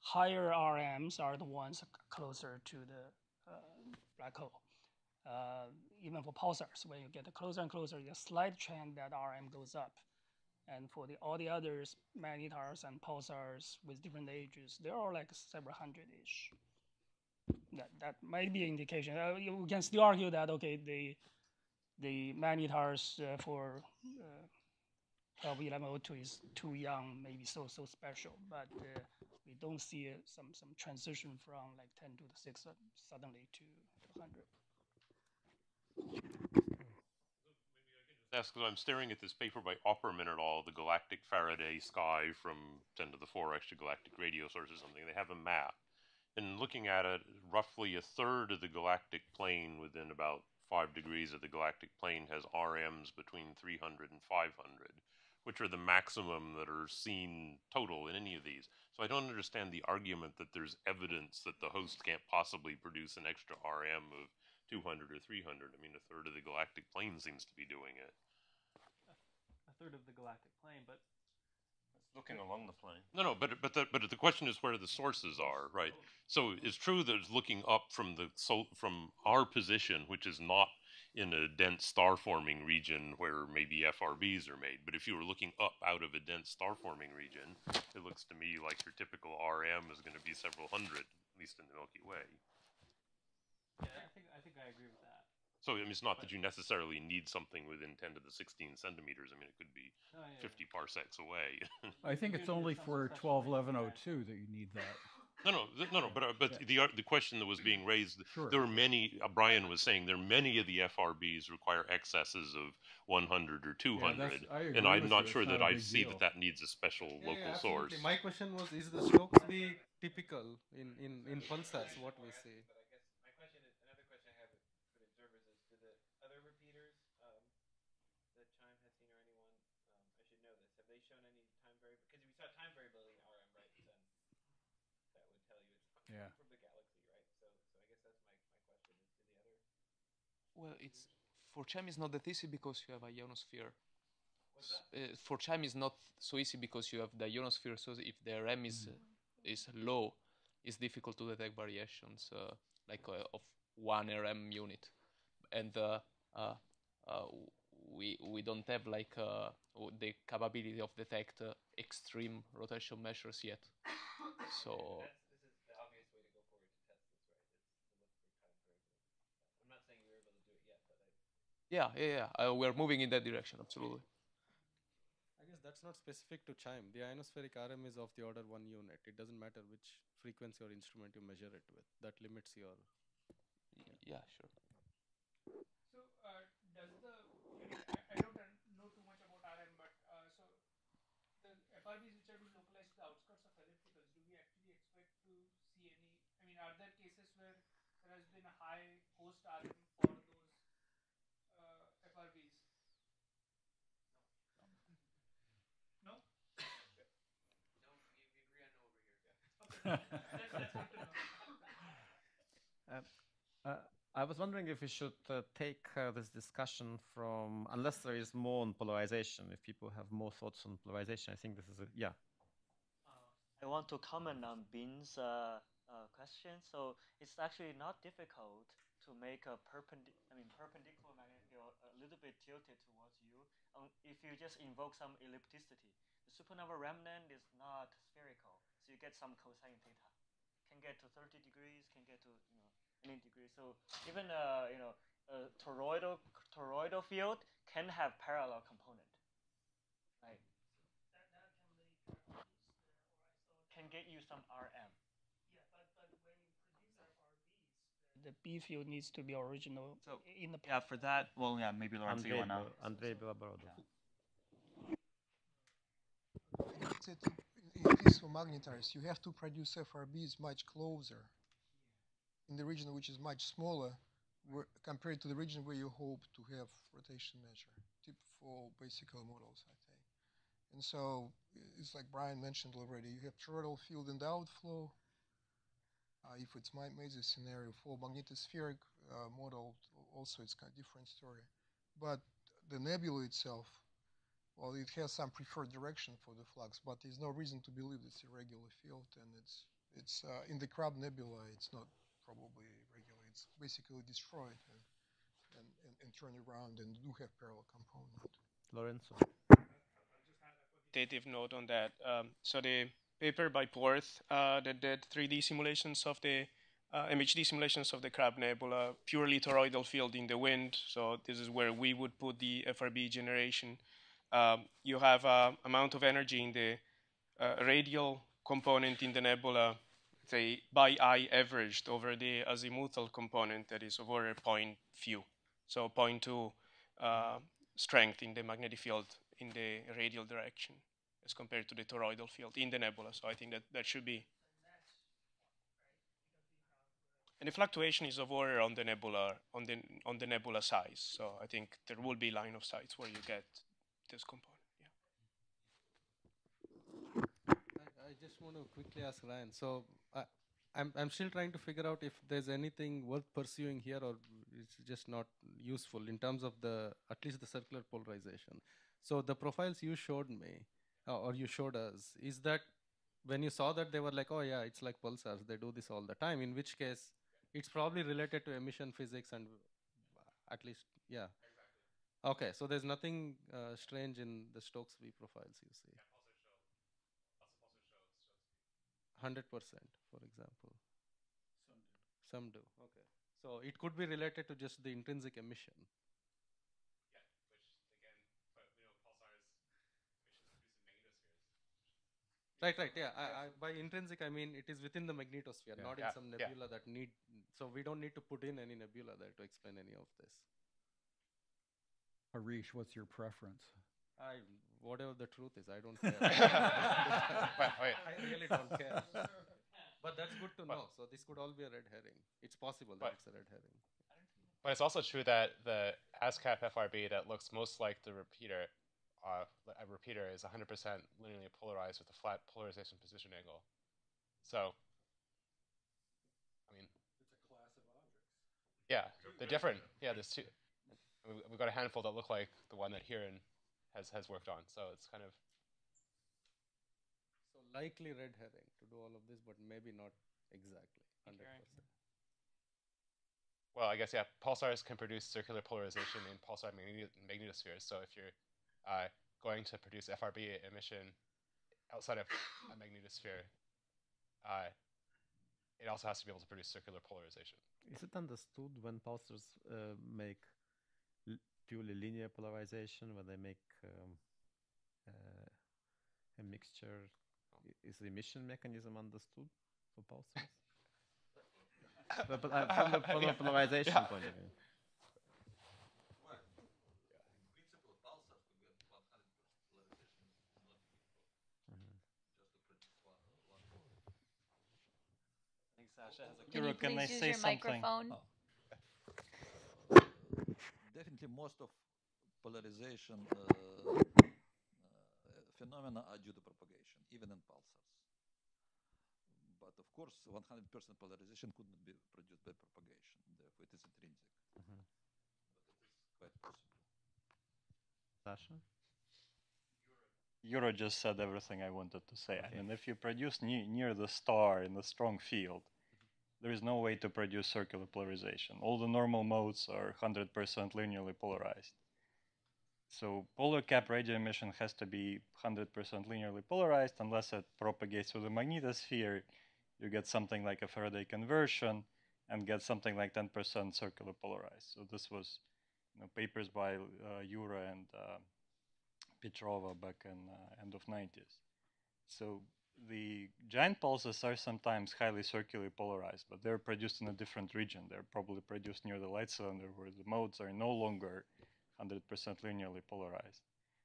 higher RMs are the ones closer to the black hole. Even for pulsars, when you get closer and closer, there's a slight trend that RM goes up. And for all the others, magnetars and pulsars with different ages, they're all like several hundred-ish. That might be an indication. You can still argue that, okay, the magnetars for 121102 is too young, maybe so special, but we don't see some transition from like 10 to the 6 suddenly to 100. Ask, because I'm staring at this paper by Opperman et al., the galactic Faraday sky from 10 to the 4 extragalactic radio source or something. They have a map. And looking at it, roughly a third of the galactic plane within about 5 degrees of the galactic plane has RMs between 300 and 500, which are the maximum that are seen total in any of these. So I don't understand the argument that there's evidence that the host can't possibly produce an extra RM of 200 or 300. I mean, a third of the galactic plane seems to be doing it. A third of the galactic plane, but it's looking along the plane. No, but the question is where the sources are, right? So it's true that it's looking up from from our position, which is not in a dense star-forming region where maybe FRBs are made. But if you were looking up out of a dense star-forming region, it looks to me like your typical RM is going to be several hundred, at least in the Milky Way. Yeah, I think I agree with that. So I mean, it's not that you necessarily need something within 10 to the 16 centimeters. I mean, it could be 50 parsecs away. I think it's only for 121102 that you need that. No. But the question that was being raised, there were many. Brian was saying there are many of the FRBs require excesses of 100 or 200, and I'm not sure that I see that needs a special local source. My question was: is the Stokes be typical in pulsars? What we see? That CHIME has seen or anyone, I should know this. Have they shown any time variability? Because if we saw time variability in RM, right, then that would tell you it's from the galaxy, right? So I guess that's my question. Is to the other. Well, it's for CHIME is not that easy because you have a ionosphere. For CHIME is not so easy because you have the ionosphere. So if the RM is low, it's difficult to detect variations of 1 RM unit, and we don't have the capability of detect extreme rotation measures yet. So This is the obvious way to go forward to test this, right? It's to look for time variability. I'm not saying you're able to do it yet, but we're moving in that direction, absolutely. I guess that's not specific to CHIME. The ionospheric RM is of the order 1 unit. It doesn't matter which frequency or instrument you measure it with. That limits your. Yeah, sure. So does I don't know too much about RM, but so the FRBs which are being localized to the outskirts of ellipticals, do we actually expect to see any? I mean, are there cases where there has been a high host RM for those FRBs? No. No, we agree on no over here. Yeah. Okay, that's good to know. I was wondering if we should take this discussion from, unless there is more on polarization, if people have more thoughts on polarization. I think this is I want to comment on Bin's question. So it's actually not difficult to make a perpendicular magnetic field a little bit tilted towards you if you just invoke some ellipticity. The supernova remnant is not spherical, so you get some cosine theta. Can get to 30 degrees, can get to any degree. So even a toroidal field can have parallel component, right? Can get you some RM. Yeah, but when you produce FRBs, the B field needs to be original in the. Yeah, for that, well, yeah, maybe Lorenzo, you want to. Andrei Belobrodov. In case for magnetars, you have to produce FRBs much closer in the region which is much smaller compared to the region where you hope to have rotation measure, tip for basic models, I think. And so it's like Brian mentioned already, you have toroidal field in the outflow. If it's made this scenario for magnetospheric model, also it's kind of different story. But the nebula itself well, it has some preferred direction for the flux, but there's no reason to believe it's a regular field, and it's in the Crab Nebula. It's not probably regular. It's basically destroyed and turn around and do have parallel component. Lorenzo. Quantitative note on that. So the paper by Porth that did 3D simulations of the MHD simulations of the Crab Nebula, purely toroidal field in the wind. So this is where we would put the FRB generation. You have amount of energy in the radial component in the nebula, say by eye averaged over the azimuthal component that is over a point few. So 0.2 strength in the magnetic field in the radial direction as compared to the toroidal field in the nebula. So I think that should be. And the fluctuation is of order on the nebula on the nebula size. So I think there will be line of sights where you get this component. I just want to quickly ask Ryan. So I'm still trying to figure out if there's anything worth pursuing here, or it's just not useful in terms of at least the circular polarization. So the profiles you showed me, or you showed us, is that when you saw that they were like, oh yeah, it's like pulsars, they do this all the time, in which case it's probably related to emission physics and at least, yeah. Exactly. Okay, so there's nothing strange in the Stokes-Free profiles you see. 100%, for example. Some do. Okay. So it could be related to just the intrinsic emission. Yeah, which again, but pulsars emissions produced in magnetospheres. Right. Yeah. By intrinsic, I mean it is within the magnetosphere, not in some nebula that need. So we don't need to put in any nebula there to explain any of this. Harish, what's your preference? Whatever the truth is, I don't care. I really don't care. But that's good to know. So this could all be a red herring. It's possible that it's a red herring. But it's also true that the ASCAP FRB that looks most like the repeater, a repeater is 100% linearly polarized with a flat polarization position angle. So, I mean, it's a class of objects. Yeah, they're different. Yeah, there's two. We've got a handful that look like the one that Hiran has worked on. So it's kind of. So likely red herring to do all of this, but maybe not exactly 100%. Well, I guess, yeah, pulsars can produce circular polarization in pulsar magnetospheres. So if you're going to produce FRB emission outside of a magnetosphere, it also has to be able to produce circular polarization. Is it understood when pulsars make purely linear polarization, when they make a mixture? Is the emission mechanism understood for pulsars? but from a polarization point of view. Well, in principle, pulsars to get 100% polarization is not difficult. Just to produce one pole. I think Sasha has a Can you please use your microphone? Definitely, most of polarization phenomena are due to propagation, even in pulsars. But of course, 100% polarization couldn't be produced by propagation. Therefore, it is intrinsic. But it is quite possible. Sasha? Euro just said everything I wanted to say. Okay. I mean, if you produce near the star in a strong field, there is no way to produce circular polarization. All the normal modes are 100% linearly polarized. So polar cap radio emission has to be 100% linearly polarized unless it propagates through the magnetosphere. You get something like a Faraday conversion and get something like 10% circular polarized. So this was papers by Yura and Petrova back in end of 90s. So the giant pulses are sometimes highly circularly polarized, but they're produced in a different region. They're probably produced near the light cylinder where the modes are no longer 100% linearly polarized.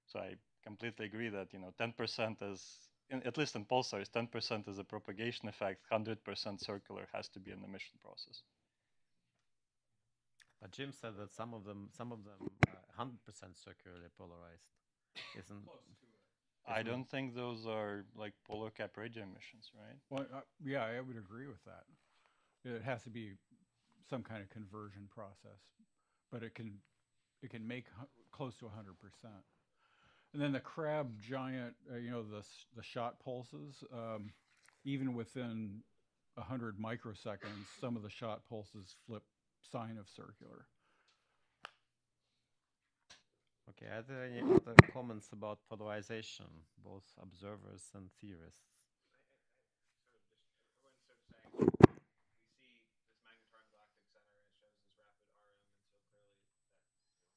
So I completely agree that 10% is, at least in pulsars, 10% is a propagation effect. 100% circular has to be an emission process. But Jim said that some of them, 100% circularly polarized. Isn't I don't think those are like polar cap radio emissions, right? Well, yeah, I would agree with that. It has to be some kind of conversion process, but it can make close to 100%. And then the Crab giant, the shot pulses, even within 100 microseconds, some of the shot pulses flip sign of circular. Okay, are there any other comments about polarization, both observers and theorists? Everyone's sort of saying we see this magnetar in the galactic center and it shows this rapid RM, and so clearly that applies by analogy.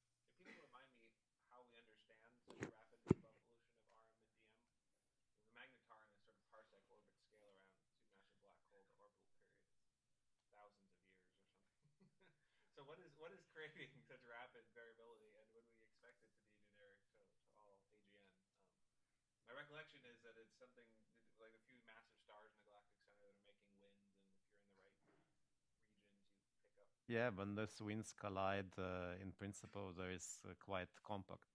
But if people remind me how we understand such a rapid evolution of RM and DM, the magnetar in a sort of parsec orbit scale around supermassive black hole, the orbital period is thousands of years or something. So what is creating such rapid variability, and would we expect it to be generic to all AGN? My recollection is that it's something like a few massive stars in the galactic center that are making winds, and if you're in the right regions, you pick up. Yeah, when those winds collide, in principle, there is quite compact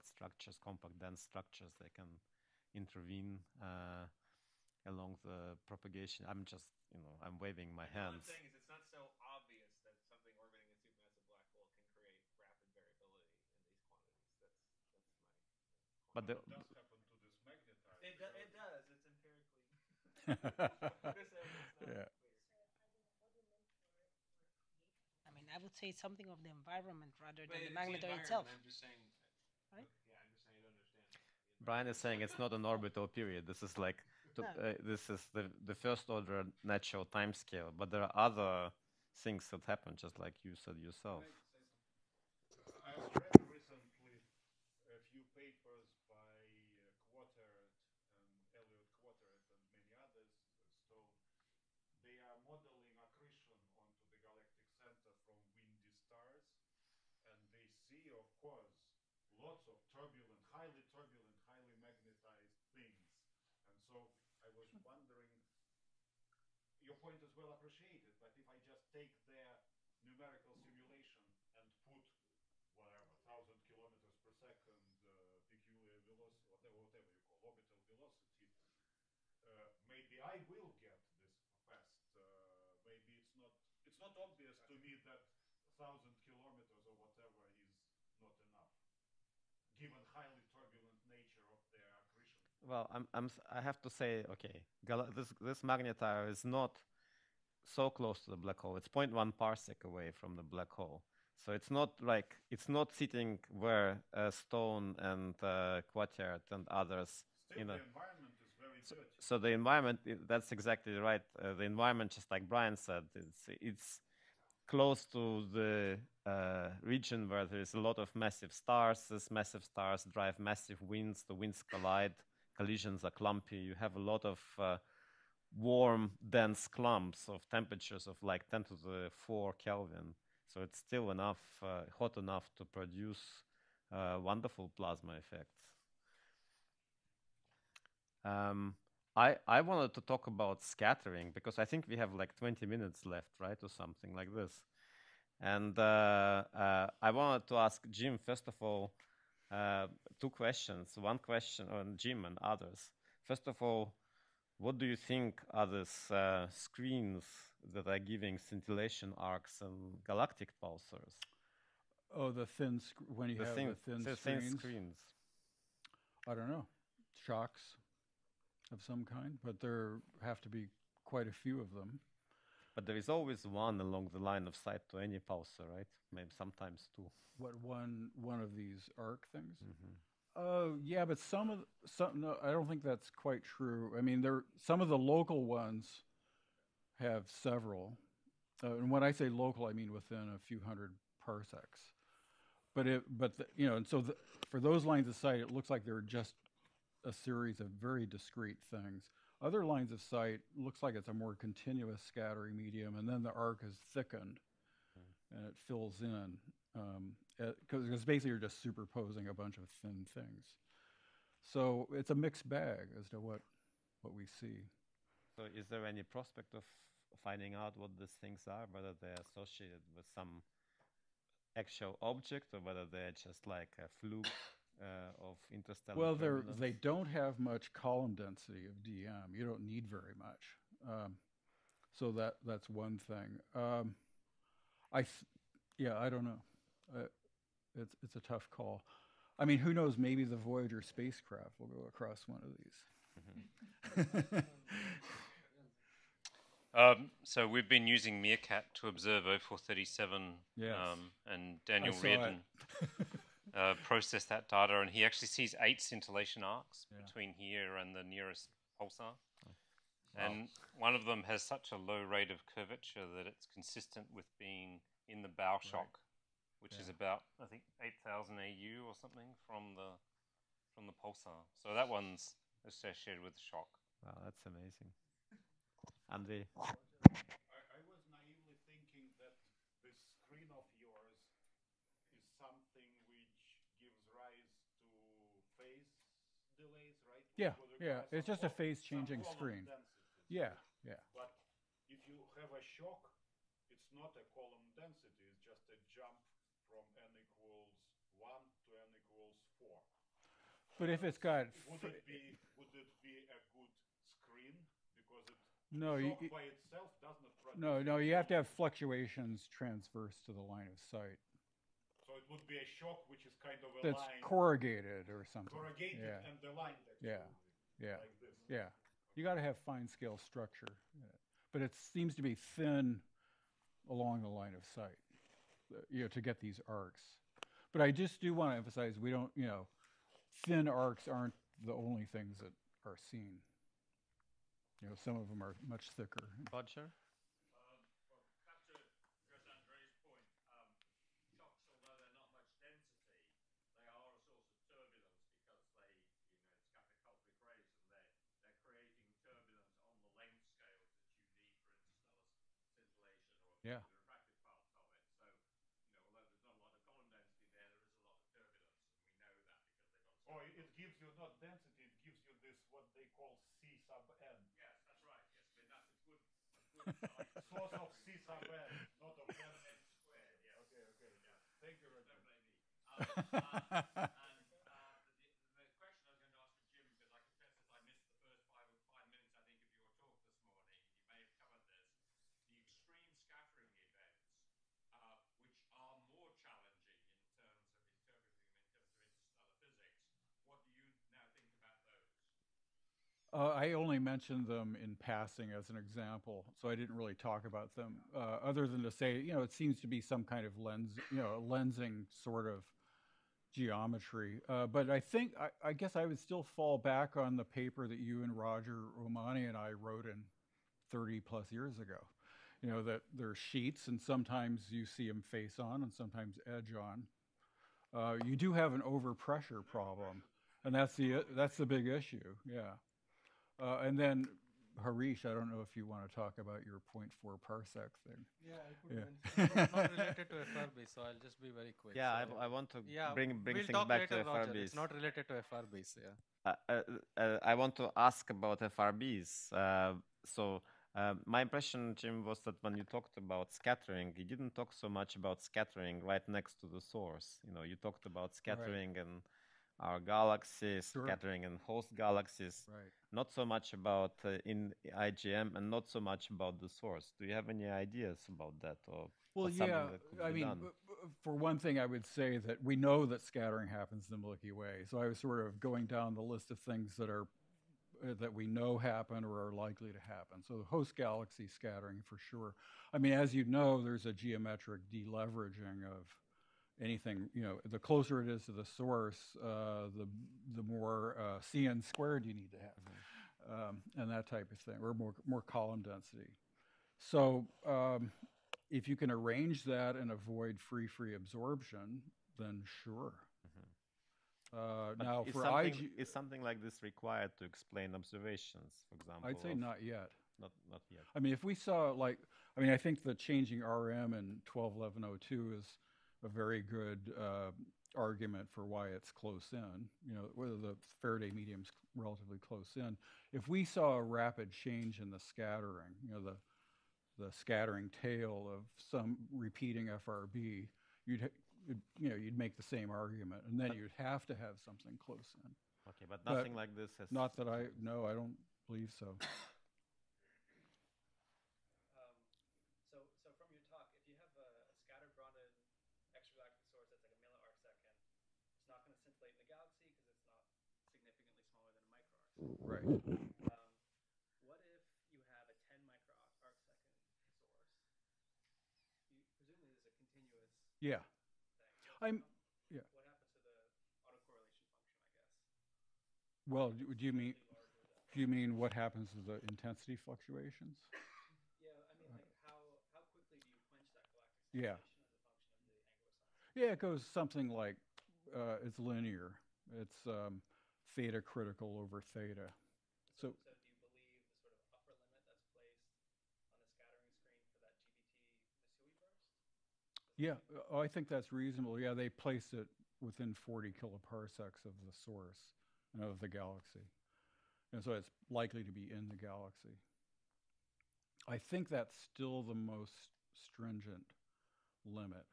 structures, compact dense structures. They can intervene along the propagation. I'm just, I'm waving my hands. All I'm saying is it's not so obvious that something orbiting a supermassive black hole can create rapid variability in these quantities. That's my. But it does happen to this magnetar. It does. It's empirically. Yeah. I mean, I would say something of the environment rather than the But magnetar itself. I'm just saying. Right? Yeah, I'm just saying I don't understand. Brian is saying it's not an orbital period. This is like this is the first order natural time scale. But there are other things that happen, just like you said yourself. I read recently a few papers by Quattert and Elliot Quattert and many others, Stone. They are modeling accretion onto the galactic center from windy stars, and they see, of course, lots of turbulent, highly magnetized things. And so I was wondering, your point is well appreciated, but if I just take their numerical simulation and put whatever, 1,000 kilometers per second peculiar velocity, whatever you call orbital velocity, maybe I will get this fast. Maybe it's not obvious to me that 1,000 kilometers or whatever is not enough, given highly turbulent nature of their accretion. Well, I have to say, okay, this magnetar is not so close to the black hole. It's 0.1 parsec away from the black hole. So it's not sitting where Stone and Quattert and others. Still, the environment is very dirty. So the environment, that's exactly right. The environment, just like Brian said, it's close to the region where there is a lot of massive stars. These massive stars drive massive winds. The winds collide. Collisions are clumpy. You have a lot of warm, dense clumps of temperatures of like 10 to the 4 Kelvin. So it's still enough, hot enough to produce wonderful plasma effects. I wanted to talk about scattering because I think we have like 20 minutes left, right, or something like this. And I wanted to ask Jim, first of all, two questions. One question on Jim and others. First of all, what do you think are these screens that are giving scintillation arcs and galactic pulsars? Oh, the thin when you have the thin screens. I don't know, shocks of some kind, but there have to be quite a few of them. But there is always one along the line of sight to any pulsar, right? Maybe sometimes two. What, one of these arc things? Mm-hmm. Yeah, but some no, I don't think that's quite true. I mean, some of the local ones have several, and when I say local, I mean within a few hundred parsecs. And so for those lines of sight, it looks like they're just a series of very discrete things. Other lines of sight looks like it's a more continuous scattering medium, and then the arc is thickened, and it fills in. Because basically you're just superposing a bunch of thin things. So it's a mixed bag as to what we see. So is there any prospect of finding out what these things are, whether they're associated with some actual object or whether they're just like a fluke of interstellar turbulence? They don't have much column density of DM. You don't need very much. So that's one thing. I don't know. it's a tough call. I mean, who knows? Maybe the Voyager spacecraft will go across one of these. So we've been using Meerkat to observe 0437, yes. And Daniel Reardon processed that data, and he actually sees 8 scintillation arcs between here and the nearest pulsar. And one of them has such a low rate of curvature that it's consistent with being in the bow shock, which is about, I think, 8,000 AU or something from the pulsar. So that one's associated with the shock. Wow, that's amazing. Andrei. I was naively thinking that this screen of yours is something which gives rise to phase delays, right? Yeah, yeah. It's just a phase-changing screen. Yeah, yeah. But if you have a shock, it's not a column density. It's just a jump from n equals 1 to n equals 4. But if it's got... Would it be a good screen? Because it no, shock by itself does not produce... No, you have to have fluctuations transverse to the line of sight. So it would be a shock which is kind of a that's line... corrugated or something. Corrugated and aligned actually. Yeah, like this. Yeah. You got to have fine-scale structure. But it seems to be thin along the line of sight, to get these arcs. But I just do want to emphasize, we don't, thin arcs aren't the only things that are seen. Some of them are much thicker. Roger? Well, perhaps to address Andrei's point, shocks, although they're not much density, they are a source of turbulence because they, scatter Coulombic rays, and they're creating turbulence on the length scales that you need for interstellar scintillation or the refractive parts of it. So, although there's not a lot of column density there is a lot of turbulence, and we know that because they've got... Oh, it gives you not density, it gives you this, what they call C sub n. Yes, that's right. Yes, I mean, that's a good size. Source of C sub n, not of n squared, yes. Okay. Yeah. Thank you very much. Don't blame me. The question I was going to ask for Jim, because I confess that I missed the first 5 minutes, I think, of your talk this morning, and you may have covered this. The extreme scattering events, which are more challenging in terms of interpreting them in terms of interstellar physics, what do you now think about those? I only mentioned them in passing as an example, so I didn't really talk about them, other than to say, it seems to be some kind of lensing sort of geometry. But I guess I would still fall back on the paper that you and Roger Romani and I wrote in 30 plus years ago. That there are sheets, and sometimes you see them face on and sometimes edge on. You do have an overpressure problem, and that's the big issue, yeah. And then, Harish, I don't know if you want to talk about your 0.4 parsec thing. Yeah, I could mention. It's not related to FRB, so I'll just be very quick. Yeah, I want to bring we'll things talk back later, to Roger. FRBs. It's not related to FRBs, yeah. I want to ask about FRBs. My impression, Jim, was that when you talked about scattering, you didn't talk so much about scattering right next to the source. You talked about scattering and our galaxies, scattering and host galaxies, not so much about in IGM and not so much about the source. Do you have any ideas about that? Or yeah, I mean, for one thing, I would say that we know that scattering happens in the Milky Way. So I was sort of going down the list of things that we know happen or are likely to happen. So host galaxy scattering for sure. I mean, as you know, there's a geometric deleveraging of anything, the closer it is to the source, the more CN squared you need to have, and that type of thing, or more column density. So if you can arrange that and avoid free absorption, then sure. Now, is something like this required to explain observations, for example? I'd say not yet. Not yet. I mean, if we saw I think the changing RM in 121102 is a very good argument for why it's close in, whether the Faraday medium's relatively close in. If we saw a rapid change in the scattering, the scattering tail of some repeating FRB, you'd make the same argument, and then you'd have to have something close in. Okay, but nothing like this has... Not that I don't believe so. So from your talk, if you have a scattered Brownian extragalactic source that's like a milliarc not going to scintillate in the galaxy because it's not significantly smaller than a microarc. Right. What if you have a 10 microarc second source? Presumably this is a continuous Yeah. thing. Yeah. What happens to the autocorrelation function, I guess? Well, do you mean what happens to the intensity fluctuations? Yeah, I mean, like how quickly do you quench that galactic Yeah. scintillation as a function of the angular size? Yeah, it goes something like it's linear. It's theta critical over theta. So do you believe the sort of upper limit that's placed on the scattering screen for that GBT Misui burst? yeah, I think that's reasonable. Yeah, they place it within 40 kiloparsecs of the source and of the galaxy. And so it's likely to be in the galaxy. I think that's still the most stringent limit.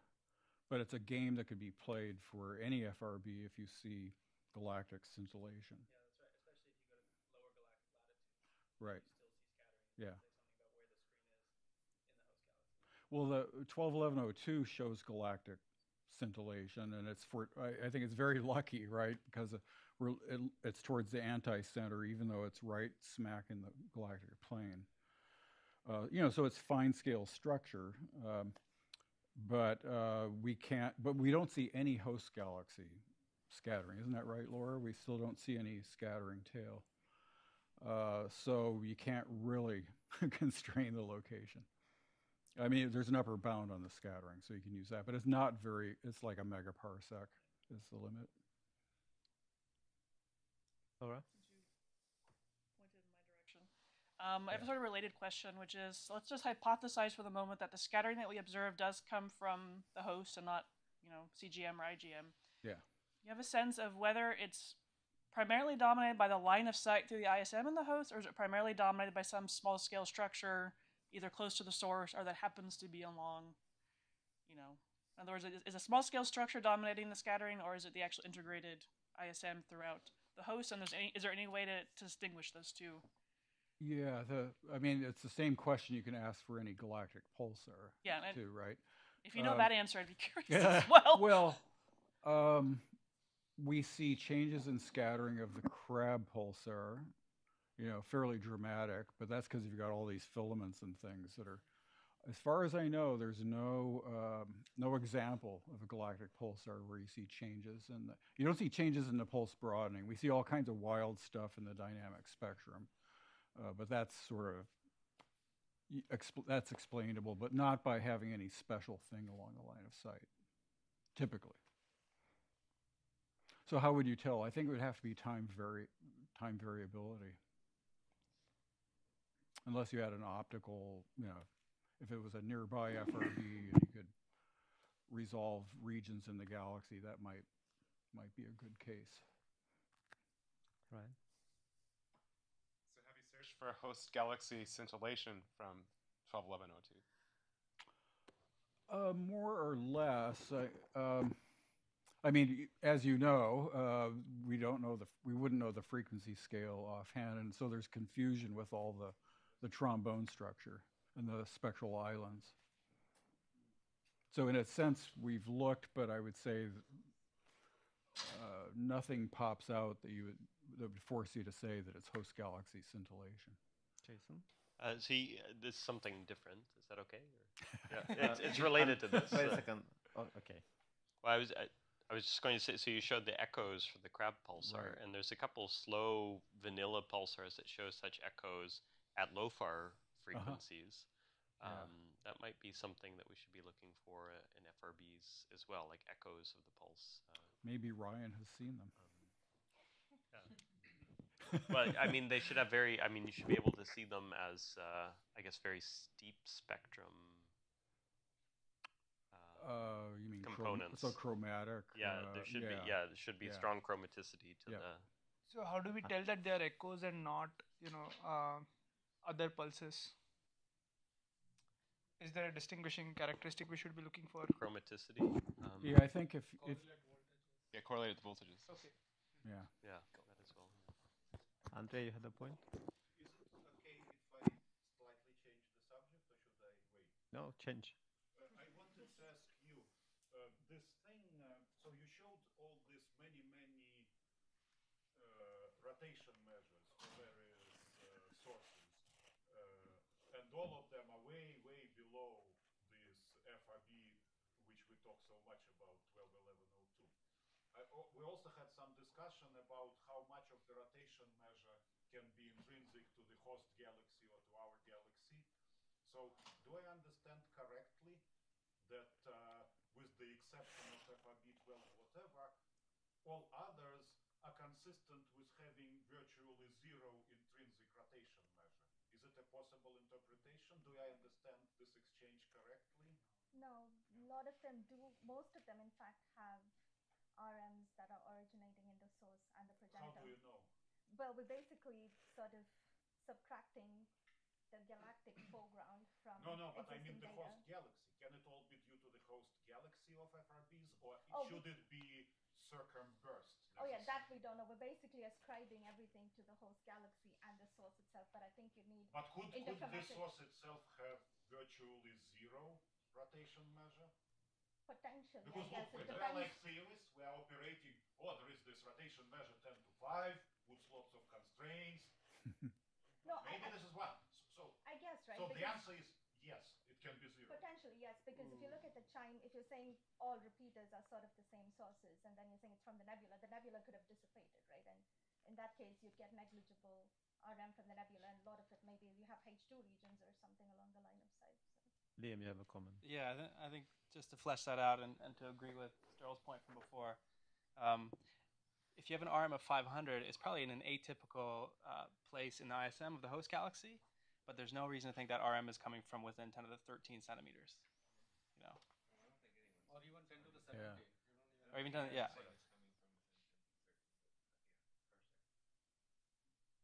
But it's a game that could be played for any FRB if you see galactic scintillation. Yeah, that's right. Especially if you go to lower galactic latitudes. Right. You still see scattering. Yeah. Say something about where the screen is in the host galaxy. Well, the 121102 shows galactic scintillation, and it's I think it's very lucky, right? Because it's towards the anti-center, even though it's right smack in the galactic plane. So it's fine scale structure. But we don't see any host galaxy scattering. Isn't that right, Laura? We still don't see any scattering tail. So you can't really constrain the location. I mean, there's an upper bound on the scattering, so you can use that, but it's not it's like a megaparsec is the limit. Laura? Pointed in my direction. I have a sort of related question, which is, let's just hypothesize for the moment that the scattering that we observe does come from the host and not, CGM or IGM. Yeah. You have a sense of whether it's primarily dominated by the line of sight through the ISM in the host, or is it primarily dominated by some small-scale structure, either close to the source or that happens to be along, in other words, is a small-scale structure dominating the scattering, or is it the actual integrated ISM throughout the host? And is there any way to distinguish those two? Yeah, it's the same question you can ask for any galactic pulsar. Yeah, too, right? If you know that answer, I'd be curious as well. Well, we see changes in scattering of the Crab pulsar, fairly dramatic, but that's because you've got all these filaments and things that are, as far as I know, there's no example of a galactic pulsar where you see changes you don't see changes in the pulse broadening. We see all kinds of wild stuff in the dynamic spectrum. But that's sort of that's explainable, but not by having any special thing along the line of sight, typically. So how would you tell? I think it would have to be time variability, unless you had an optical, if it was a nearby FRB and you could resolve regions in the galaxy, that might be a good case. Right. For host galaxy scintillation from 121102? More or less. I mean, as you know, we wouldn't know the frequency scale offhand, and so there's confusion with all the trombone structure and the spectral islands. So in a sense, we've looked, but I would say nothing pops out that would force you to say that it's host galaxy scintillation. Jason? See, this is something different. Is that okay? Yeah, it's related to this. Wait a second. Oh, okay. Well, I was just going to say, so you showed the echoes for the Crab pulsar, Right. and there's a couple slow vanilla pulsars that show such echoes at LOFAR frequencies. That might be something that we should be looking for in FRBs as well, like echoes of the pulse. Maybe Ryan has seen them. But I mean, they should have you should be able to see them as, I guess, very steep spectrum. You mean components? So chromatic. Yeah, there should be strong chromaticity to the. So how do we tell that they are echoes and not, other pulses? Is there a distinguishing characteristic we should be looking for? Chromaticity. Yeah, I think if correlated voltages. Okay. Yeah. Yeah, that as well. Andre, you had a point? Is it okay if I slightly change the subject, or should I wait? No, change. I wanted to ask you, this thing, so So you showed all these many rotation measures for various sources, and all of them are way below this FRB, which we talk so much about, 121102. We also had some discussion about how much of the rotation measure can be intrinsic to the host galaxy or to our galaxy. So do I understand correctly that with the exception of FRB 12 whatever, all others are consistent with having virtually zero intrinsic rotation measure? Is it a possible interpretation? Do I understand this exchange correctly? No, a lot of them do. Most of them, in fact, have RMs that are originating in the source and the progenitor. How do you know? Well, we're basically sort of subtracting the galactic foreground from No, but I mean the data. host galaxy. Can it all be due to the host galaxy of FRBs, or should it be circumburst? Oh yeah, that we don't know. We're basically ascribing everything to the host galaxy and the source itself, but I think you need. But could this source itself have virtually zero rotation measure? Potentially, Because I guess. look, we are like theorists. We are operating. Oh, there is this rotation measure 10 to 5 with lots of constraints. No, maybe this is one. So I guess, right? So the answer is yes, it can be zero. Potentially, yes, because if you look at the CHIME, if you're saying all repeaters are sort of the same sources, and then you're saying it's from the nebula could have dissipated, right? And in that case, you'd get negligible RM from the nebula, and a lot of it maybe you have H2 regions or something along the line of sight. So. Liam, you have a comment? Yeah, I think just to flesh that out and to agree with Sterl's point from before, if you have an RM of 500, it's probably in an atypical place in the ISM of the host galaxy, but there's no reason to think that RM is coming from within 10 to the 13 centimeters. You know. Or even 10 to the 17. Yeah. Or even 10, yeah.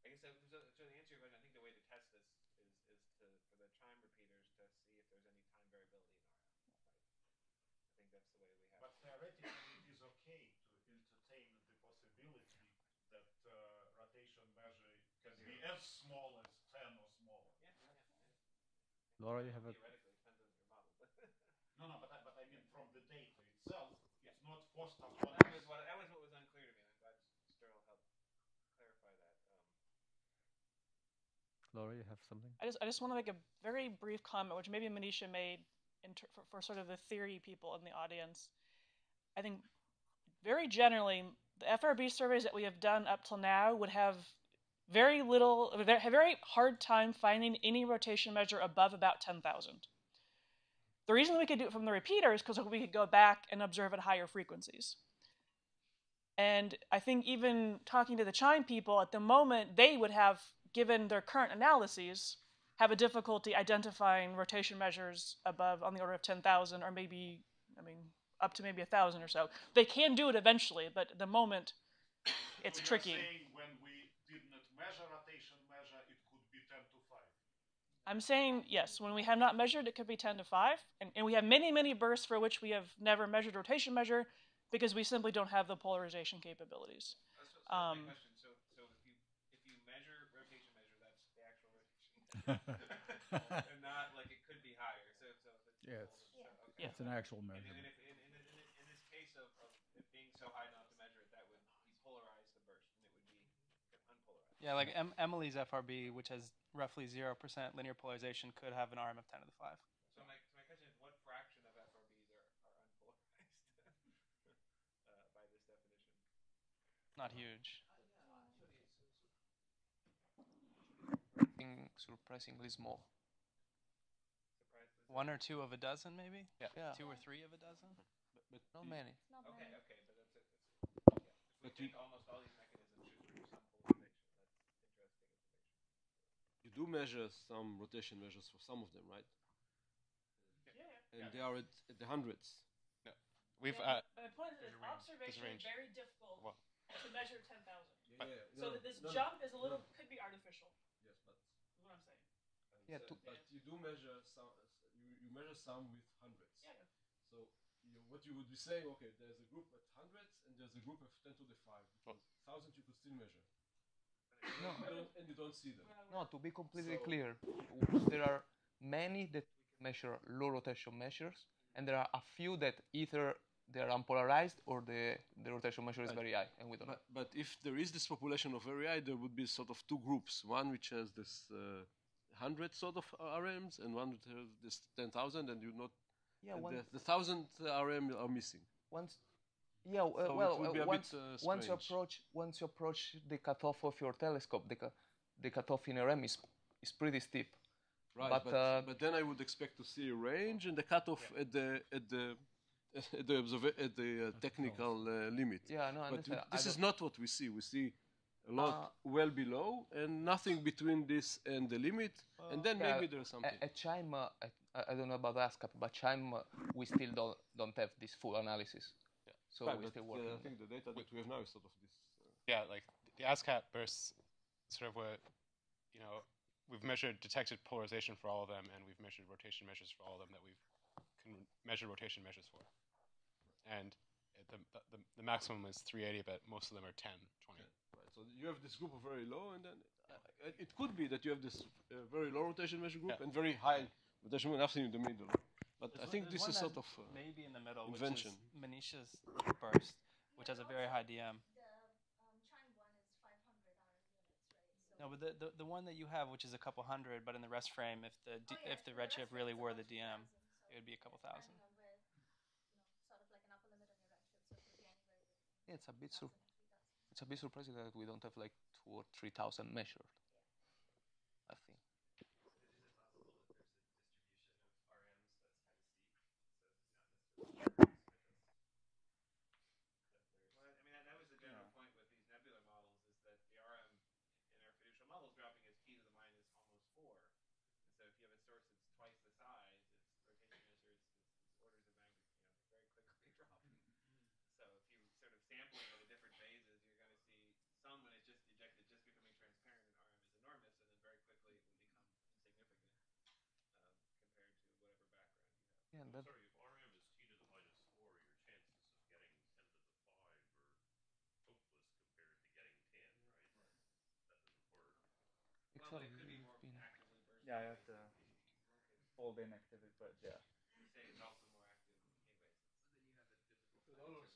I guess so to answer your question, I think the way to test this is for the CHIME repeaters to see if there's any time variability in RM. Right? I think that's the way we have. But theoretically, it is okay to entertain the possibility that rotation measure can be as small as 10 or smaller. Yeah. Laura, you have a. Theoretically, it depends on your model. No, but I mean from the data itself, it's not forced upon us. That was what was unclear to me, and I'm glad Sterl helped clarify that. Laura, you have something? I just want to make a very brief comment, which maybe Manisha made for sort of the theory people in the audience. I think very generally, the FRB surveys that we have done up till now would have very hard time finding any rotation measure above about 10,000. The reason we could do it from the repeater is because we could go back and observe at higher frequencies. And I think even talking to the CHIME people, at the moment, they would have, given their current analyses, have a difficulty identifying rotation measures above on the order of 10,000 or maybe, up to maybe 1,000 or so. They can do it eventually, but at the moment, it's tricky. You're saying when we did not measure rotation measure, it could be 10 to 5. I'm saying, yes, when we have not measured, it could be 10 to 5. And we have many bursts for which we have never measured rotation measure because we simply don't have the polarization capabilities. That's my question. So if you measure rotation measure, that's the actual rotation, and not like it could be higher. So if it's it's an actual measure. And if in this case of it being so high not to measure it, that would depolarize the burst, and it would be unpolarized. Yeah, like Emily's FRB, which has roughly 0% linear polarization, could have an RM of 10 to the 5. So my question is, what fraction of FRBs are unpolarized by this definition? Not huge. Surprisingly small. One or two of a dozen, maybe? Yeah. 2 or 3 of a dozen? But not many. Okay, but that's it. If we think almost all these mechanisms should produce some polarization, that's interesting information. You do measure some rotation measures for some of them, right? Yeah. And they are at the hundreds. No. We've but the point is, observation is very difficult to measure 10,000. So that this jump is could be artificial. Yes, but is what I'm saying. But you do measure some. You measure some with hundreds. Yeah. So what you would be saying, okay, there's a group at hundreds and there's a group of 10 to the 5. Because 1,000 you could still measure. No. And you don't see them. No, to be completely clear, there are many that we can measure low rotation measures, and there are a few that either they are unpolarized or the rotation measure is very high, and we don't know. But if there is this population of very high, there would be sort of two groups. One which has this 100 sort of RMs, and one which has this 10,000, and you not. Yeah, and the 1,000 RM are missing. Once you approach the cutoff of your telescope, the cutoff in RM is pretty steep. Right, but then I would expect to see a range and the cutoff at the technical limit. Yeah, no, I but understand. This is not what we see. We see a lot well below and nothing between this and the limit, and then maybe there's something. At CHIME, I don't know about ASCAP, but CHIME we still don't have this full analysis. Yeah. So we're still working. I think the data that we have now is sort of this. Yeah, like the ASCAP bursts, sort of what, you know, we've measured detected polarization for all of them, and we've measured rotation measures for all of them that we can measure rotation measures for. And the maximum is 380, but most of them are 10, 20. Right. So you have this group of very low, and then it could be that you have this very low rotation measure group and very high rotation measure, nothing in the middle. But I think this is sort of maybe in the middle, invention. which is Manisha's burst, which has a very high DM. No, but the one that you have, which is a couple hundred, but in the rest frame, if the redshift really were the DM, it would be a couple thousand. Yeah, it's a bit surprising that we don't have like 2,000 or 3,000 measured. I think. That was the general point with these nebular models, is that the RM in our fiducial model is dropping as t to the minus almost 4. And so if you have a source that's twice the size, its rotation measure, its orders of magnitude, very quickly dropping. So if you sort of sampling at the different phases, you're going to see some when it's just ejected, just becoming transparent, and RM is enormous, and then very quickly it will become insignificant compared to whatever background you have. Yeah, and sorry, if RM is t to the minus 4, your chances of getting 10 to the 5 are hopeless compared to getting 10, right? That doesn't work. Well, but it could be more actively bursting. Yeah, I have to fold in activity, but yeah. You say it's also more active anyways.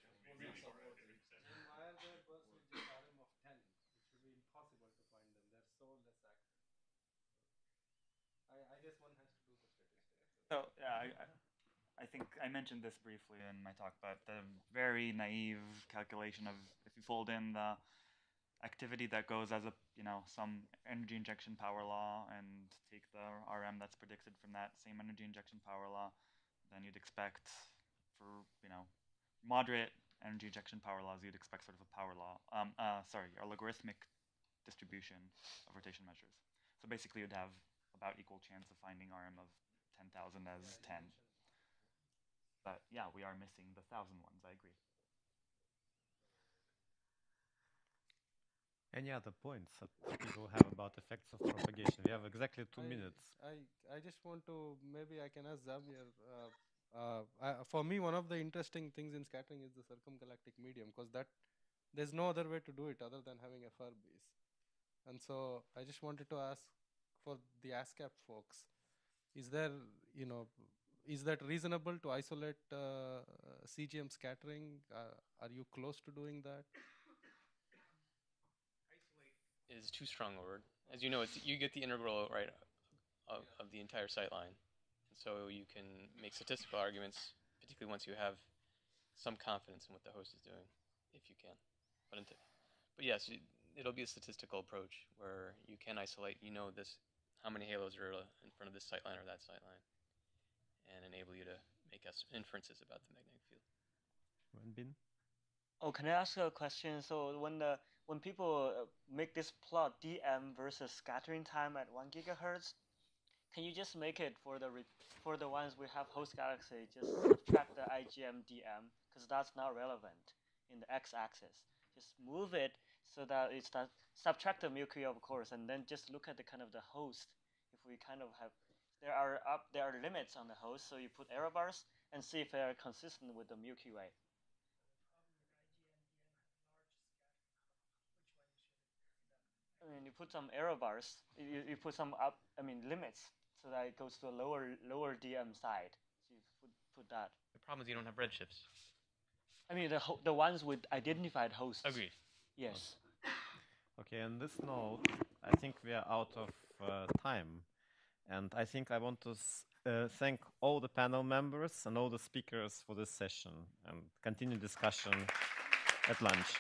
Why are there bursts with just RM of 10? It should be impossible to find them. They're so less active. I guess one has to do the statistics. So yeah, I think I mentioned this briefly in my talk, but the very naive calculation of if you fold in the activity that goes as some energy injection power law and take the RM that's predicted from that same energy injection power law, then you'd expect for moderate energy injection power laws, you'd expect sort of a power law, a logarithmic distribution of rotation measures. So basically you'd have about equal chance of finding RM of 10,000 as 10. But yeah, we are missing the 1,000 ones, I agree. Any other points that people have about effects of propagation? We have exactly 2 minutes. I just want to, maybe I can ask Xavier. For me, one of the interesting things in scattering is the circumgalactic medium, because there's no other way to do it other than having FRBs. And so I just wanted to ask for the ASCAP folks, is that reasonable to isolate CGM scattering? Are you close to doing that? Is too strong a word. As you know, you get the integral right of the entire sightline, and so you can make statistical arguments, particularly once you have some confidence in what the host is doing, if you can. But yes, it'll be a statistical approach where you can isolate. How many halos are in front of this sightline or that sightline, and enable you to make inferences about the magnetic field. Wenbin? Oh, can I ask a question? So when people make this plot DM versus scattering time at 1 gigahertz, can you just make it for the ones we have host galaxy, just subtract the IGM DM, because that's not relevant in the x-axis. Just move it so that it's that subtract the Milky Way, of course, and then just look at the kind of the host. If we kind of have there are limits on the host, so you put error bars and see if they are consistent with the Milky Way. I mean, you put some error bars. You put some limits, so that it goes to a lower DM side. So you put that. The problem is you don't have redshifts. I mean, the ones with identified hosts. Agreed. Yes. Okay, on this note, I think we are out of time. And I think I want to thank all the panel members and all the speakers for this session and continue discussion at lunch.